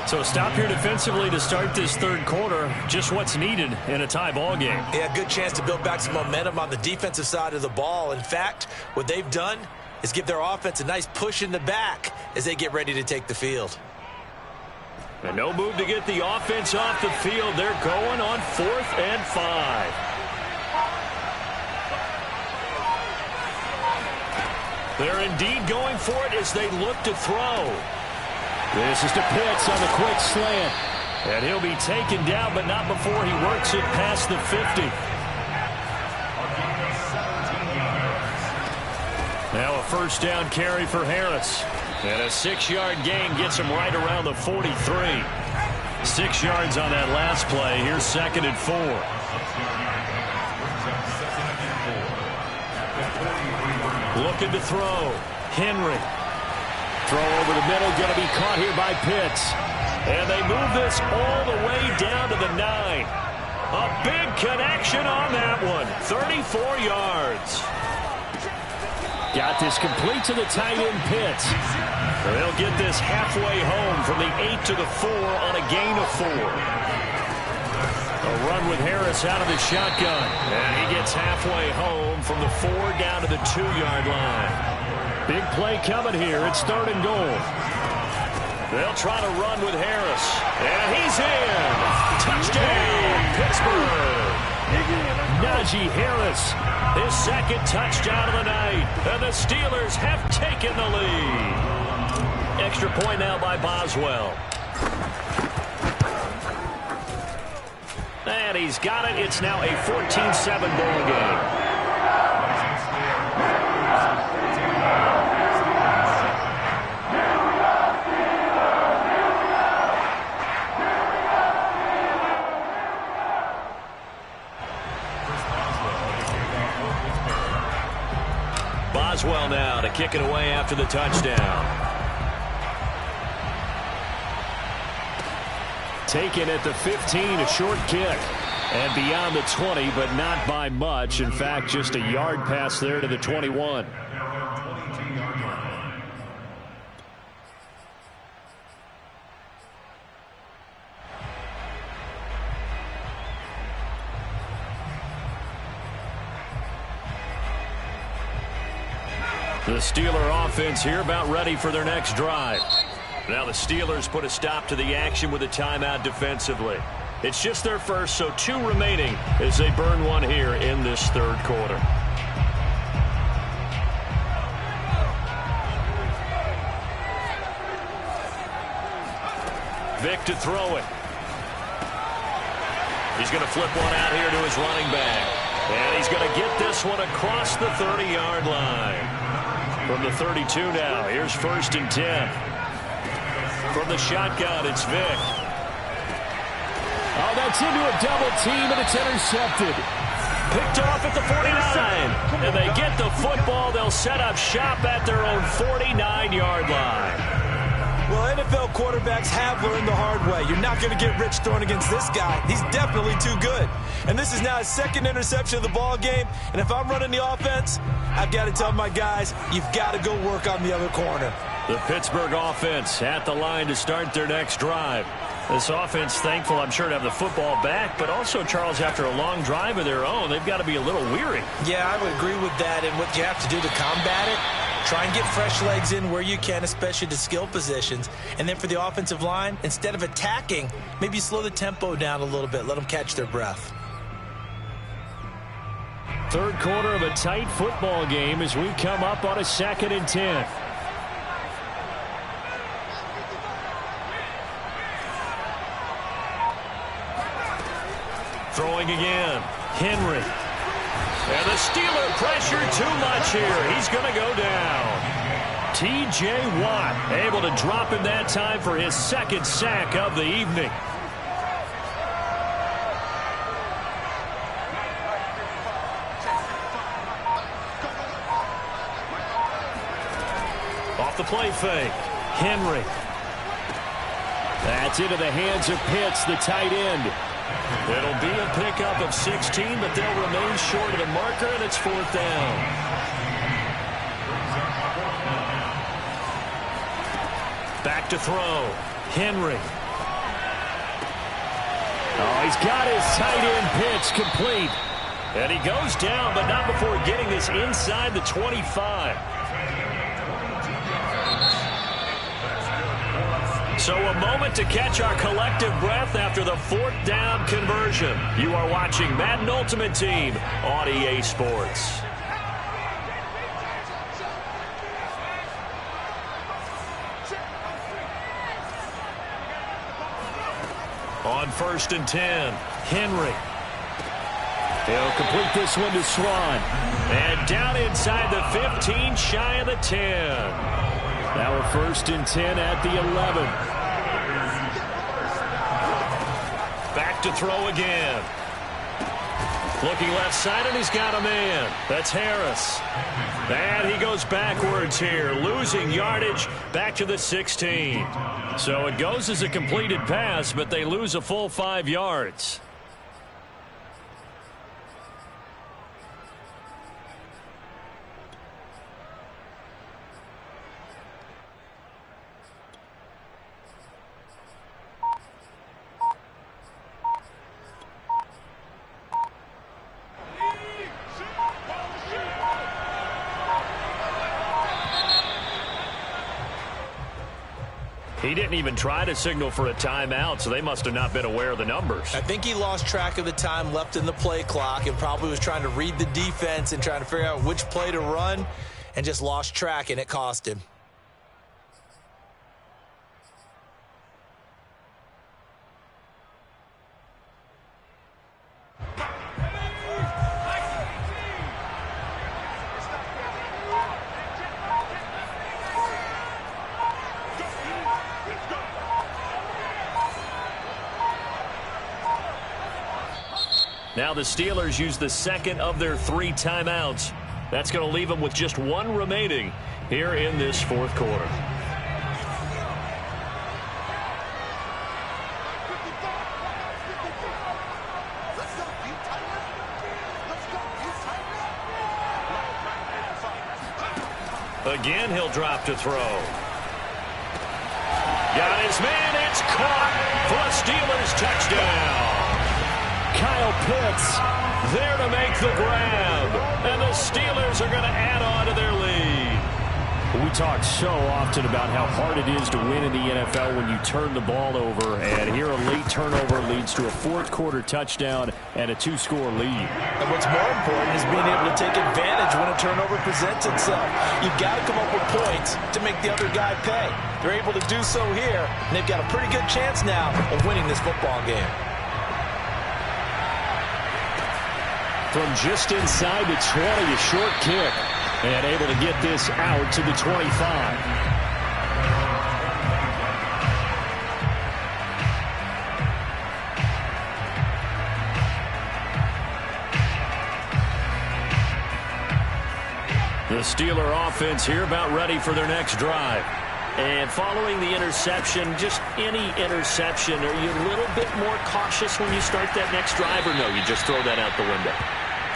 So stop here defensively to start this 3rd quarter. Just what's needed in a tie ball game. Yeah, good chance to build back some momentum on the defensive side of the ball. In fact, what they've done is give their offense a nice push in the back as they get ready to take the field. And no move to get the offense off the field. They're going on 4th and 5. They're indeed going for it as they look to throw. This is to Pitts on the quick slant. And he'll be taken down, but not before he works it past the 50. Now a 1st down carry for Harris. And a 6-yard gain gets him right around the 43. 6 yards on that last play. Here's 2nd and 4. Looking to throw. Henry. Throw over the middle, going to be caught here by Pitts. And they move this all the way down to the 9. A big connection on that one. 34 yards. Got this complete to the tight end, Pitts. They'll get this halfway home from the 8 to the 4 on a gain of 4. A run with Harris out of the shotgun. And he gets halfway home from the 4 down to the 2-yard line. Big play coming here. It's 3rd and goal. They'll try to run with Harris. And he's in. Touchdown, Pittsburgh. Najee Harris. His 2nd touchdown of the night. And the Steelers have taken the lead. Extra point now by Boswell. And he's got it. It's now a 14-7 ball game. Boswell now to kick it away after the touchdown. Taken at the 15, a short kick. And beyond the 20, but not by much. In fact, just a yard pass there to the 21. The Steeler offense here about ready for their next drive. Now the Steelers put a stop to the action with a timeout defensively. It's just their first, so 2 remaining as they burn one here in this 3rd quarter. Vick to throw it. He's going to flip one out here to his running back. And he's going to get this one across the 30-yard line. From the 32 now, here's 1st and 10. From the shotgun, it's Vick. A that's into a double team, and it's intercepted. Picked off at the 49. And they get the football. They'll set up shop at their own 49-yard line. Well, NFL quarterbacks have learned the hard way. You're not going to get rich throwing against this guy. He's definitely too good. And this is now his second interception of the ball game. And if I'm running the offense, I've got to tell my guys, you've got to go work on the other corner. The Pittsburgh offense at the line to start their next drive. This offense, thankful, I'm sure, to have the football back, but also, Charles, after a long drive of their own, they've got to be a little weary. Yeah, I would agree with that, and what you have to do to combat it, try and get fresh legs in where you can, especially the skill positions. And then for the offensive line, instead of attacking, maybe slow the tempo down a little bit, let them catch their breath. Third quarter of a tight football game as we come up on a 2nd and 10. Throwing again. Henry. And the Steeler pressure too much here. He's going to go down. T.J. Watt able to drop him that time for his second sack of the evening. Off the play fake. Henry. That's into the hands of Pitts, the tight end. It'll be a pickup of 16, but they'll remain short of the marker, and it's 4th down. Back to throw. Henry. Oh, he's got his tight end pitch complete. And he goes down, but not before getting this inside the 25. So a moment to catch our collective breath after the 4th down conversion. You are watching Madden Ultimate Team on EA Sports. On 1st and 10, Henry. He'll complete this one to Swan. And down inside the 15, shy of the 10. Now a 1st and 10 at the 11. Back to throw again. Looking left side, and he's got a man. That's Harris. And he goes backwards here, losing yardage back to the 16. So it goes as a completed pass, but they lose a full 5 yards. He didn't even try to signal for a timeout, so they must have not been aware of the numbers. I think he lost track of the time left in the play clock and probably was trying to read the defense and trying to figure out which play to run and just lost track, and it cost him. Now the Steelers use the second of their 3 timeouts. That's going to leave them with just 1 remaining here in this 4th quarter. Again, he'll drop to throw. Got his man. It's caught for a Steelers touchdown. Kyle Pitts There to make the grab. And the Steelers are going to add on to their lead. We talk so often about how hard it is to win in the NFL when you turn the ball over. And here a late turnover leads to a 4th quarter touchdown and a 2-score lead. And what's more important is being able to take advantage when a turnover presents itself. You've got to come up with points to make the other guy pay. They're able to do so here, and they've got a pretty good chance now of winning this football game. From just inside the 20, a short kick. And able to get this out to the 25. The Steeler offense here about ready for their next drive. And following the interception, just any interception, are you a little bit more cautious when you start that next drive, or no, you just throw that out the window?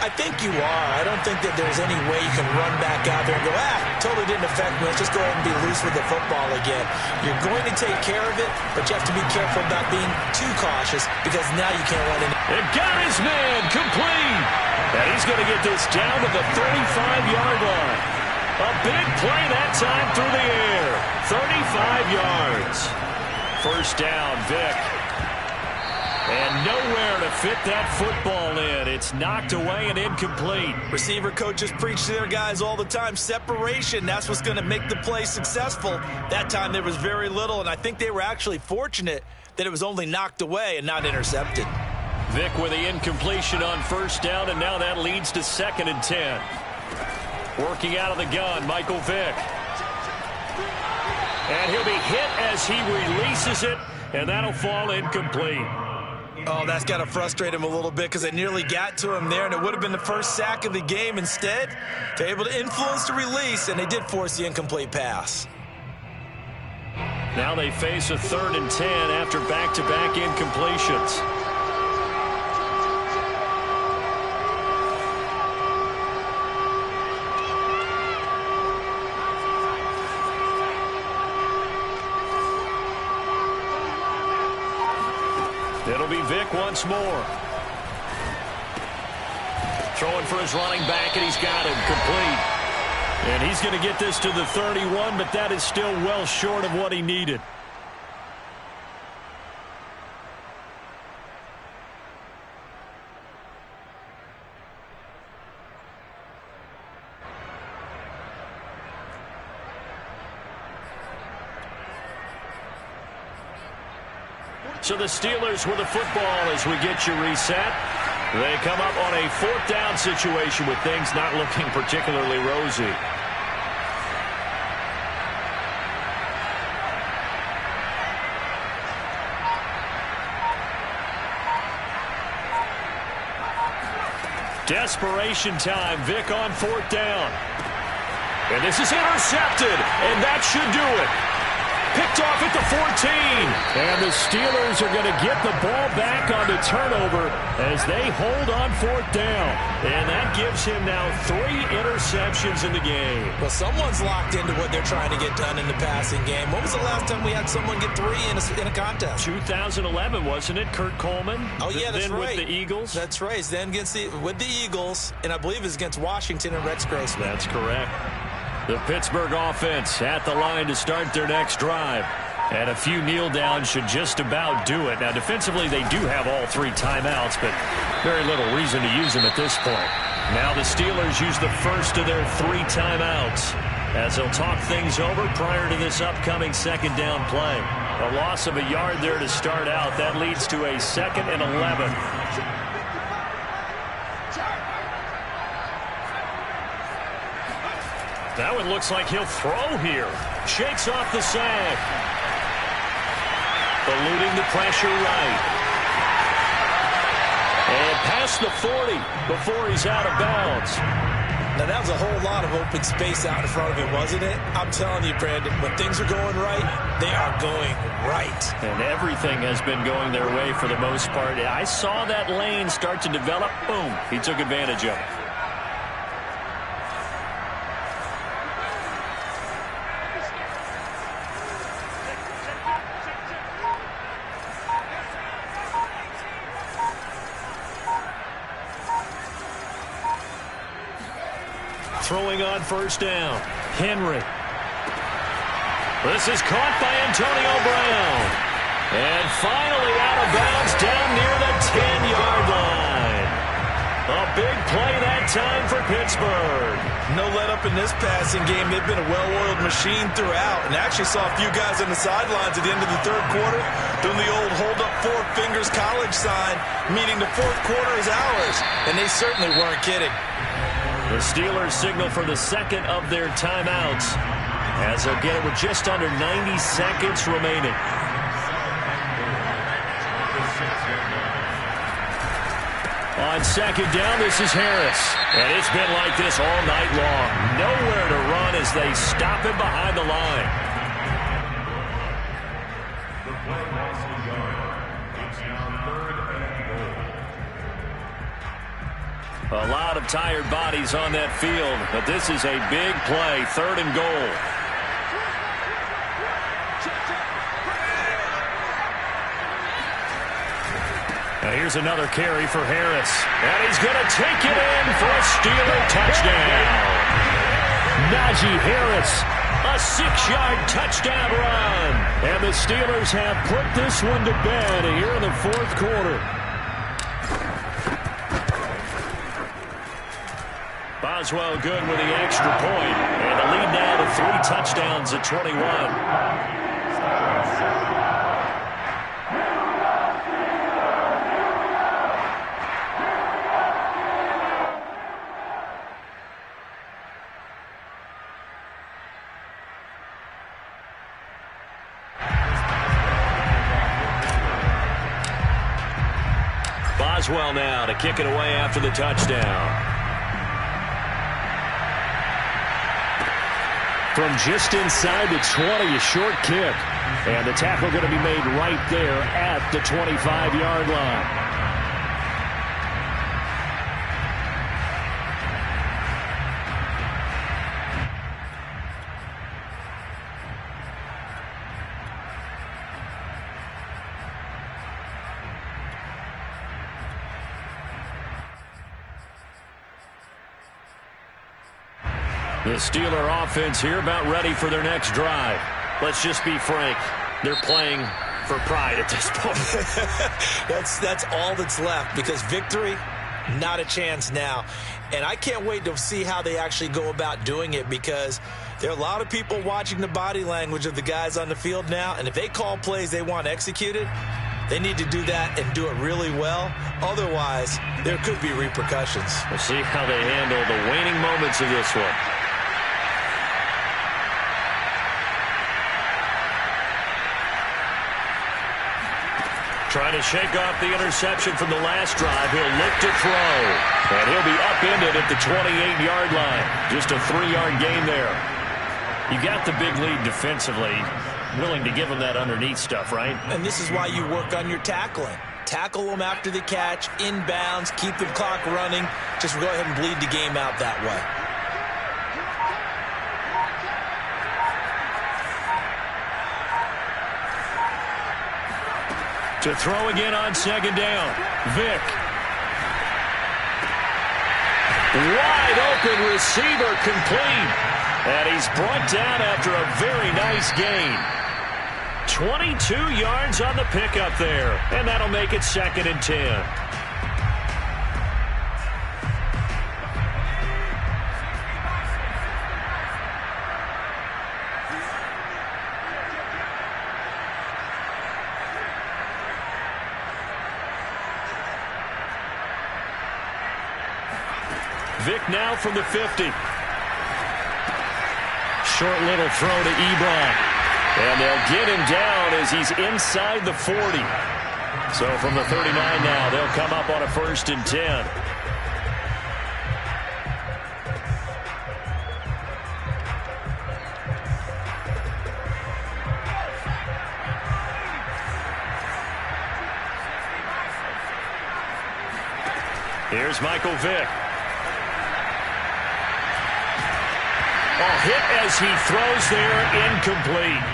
I think you are. I don't think that there's any way you can run back out there and go, totally didn't affect me. Let's just go ahead and be loose with the football again. You're going to take care of it, but you have to be careful about being too cautious because now you can't run in. And got his man complete. And he's going to get this down to the 35-yard line. A big play that time through the air. 35 yards. First down, Vic. And nowhere to fit that football in. It's knocked away and incomplete. Receiver coaches preach to their guys all the time. Separation, that's what's going to make the play successful. That time there was very little, and I think they were actually fortunate that it was only knocked away and not intercepted. Vic with the incompletion on first down, and now that leads to 2nd and 10. Working out of the gun, Michael Vick. And he'll be hit as he releases it, and that'll fall incomplete. Oh, that's got to frustrate him a little bit because they nearly got to him there, and it would have been the first sack of the game. Instead, they're able to influence the release, and they did force the incomplete pass. Now they face a 3rd and 10 after back-to-back incompletions. It'll be Vic once more. Throwing for his running back, and he's got him complete. And he's going to get this to the 31, but that is still well short of what he needed. So the Steelers with the football as we get you reset. They come up on a 4th down situation with things not looking particularly rosy. Desperation time. Vic on 4th down. And this is intercepted, and that should do it. Picked off at the 14. And the Steelers are going to get the ball back on the turnover as they hold on 4th down. And that gives him now 3 interceptions in the game. Well, someone's locked into what they're trying to get done in the passing game. When was the last time we had someone get 3 in a contest? 2011, wasn't it? Kurt Coleman? Oh, yeah, that's then right. With the Eagles? That's right. Then with the Eagles, and I believe it's against Washington and Rex Grossman. That's correct. The Pittsburgh offense at the line to start their next drive. And a few kneel downs should just about do it. Now, defensively, they do have all 3 timeouts, but very little reason to use them at this point. Now the Steelers use the first of their 3 timeouts as they'll talk things over prior to this upcoming 2nd down play. A loss of a yard there to start out. That leads to a 2nd and 11. That one looks like he'll throw here. Shakes off the sack. Eluding the pressure right. And past the 40 before he's out of bounds. Now, that was a whole lot of open space out in front of him, wasn't it? I'm telling you, Brandon, when things are going right, they are going right. And everything has been going their way for the most part. I saw that lane start to develop. Boom. He took advantage of it. Throwing on first down. Henry. This is caught by Antonio Brown. And finally out of bounds down near the 10-yard line. A big play that time for Pittsburgh. No let up in this passing game. They've been a well-oiled machine throughout. And actually saw a few guys on the sidelines at the end of the 3rd quarter doing the old hold up 4 fingers college sign, meaning the 4th quarter is ours. And they certainly weren't kidding. The Steelers signal for the 2nd of their timeouts as they'll get it with just under 90 seconds remaining. On second down, this is Harris. And it's been like this all night long. Nowhere to run as they stop him behind the line. The play loss of yard. It's now 3rd and goal. A lot of tired bodies on that field, but this is a big play, 3rd and goal. Now here's another carry for Harris. And he's going to take it in for a Steeler touchdown. Najee Harris, A 6-yard touchdown run. and the Steelers have put this one to bed here in the 4th quarter. Boswell good with the extra point. And the lead now to 3 touchdowns at 21. Boswell now to kick it away after the touchdown. From just inside the 20, a short kick. And the tackle going to be made right there at the 25-yard line. The Steeler offense here about ready for their next drive. Let's just be frank. They're playing for pride at this point. That's all that's left, because victory, not a chance now. And I can't wait to see how they actually go about doing it, because there are a lot of people watching the body language of the guys on the field now. And if they call plays they want executed, they need to do that and do it really well. Otherwise, there could be repercussions. We'll see how they handle the waning moments of this one. Trying to shake off the interception from the last drive. He'll look to throw. And he'll be upended at the 28-yard line. Just a 3-yard gain there. You got the big lead defensively. Willing to give them that underneath stuff, right? And this is why you work on your tackling. Tackle them after the catch, inbounds, keep the clock running. Just go ahead and bleed the game out that way. To throw again on second down. Vick. Wide open receiver complete. And he's brought down after a very nice gain. 22 yards on the pickup there. And that'll make it 2nd and 10. Vick now from the 50. Short little throw to Ebron. And they'll get him down as he's inside the 40. So from the 39 now, they'll come up on a 1st and 10. Here's Michael Vick. Hit as he throws there, incomplete.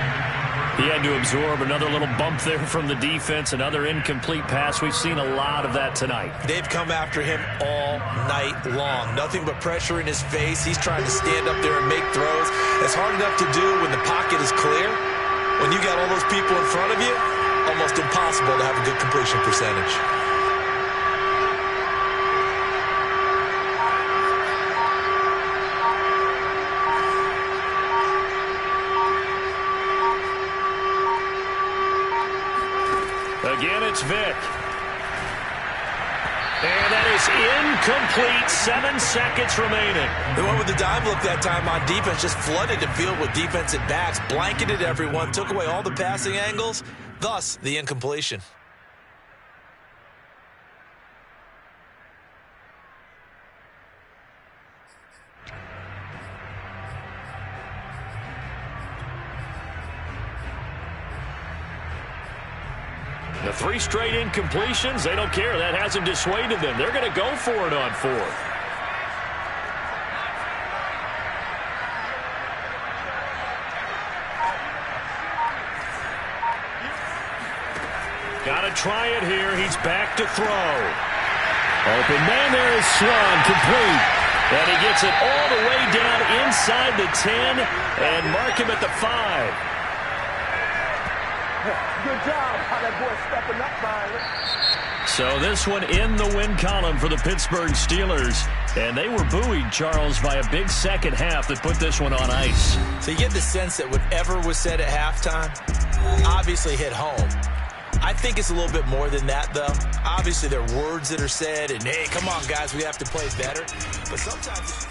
He had to absorb another little bump there from the defense, another incomplete pass. We've seen a lot of that tonight. They've come after him all night long. Nothing but pressure in his face. He's trying to stand up there and make throws. It's hard enough to do when the pocket is clear. When you got all those people in front of you, almost impossible to have a good completion percentage. Again, it's Vick. And that is incomplete. 7 seconds remaining. They went with the dime look that time on defense, just flooded the field with defensive backs, blanketed everyone, took away all the passing angles, thus the incompletion. The 3 straight incompletions, they don't care. That hasn't dissuaded them. They're going to go for it on 4th. Got to try it here. He's back to throw. Open man there is Swan, complete. And he gets it all the way down inside the 10 and mark him at the 5. Good job how that boy stepping up finally. So this one in the win column for the Pittsburgh Steelers. And they were buoyed, Charles, by a big second half that put this one on ice. So you get the sense that whatever was said at halftime obviously hit home. I think it's a little bit more than that, though. Obviously, there are words that are said, and, hey, come on, guys, we have to play better. But sometimes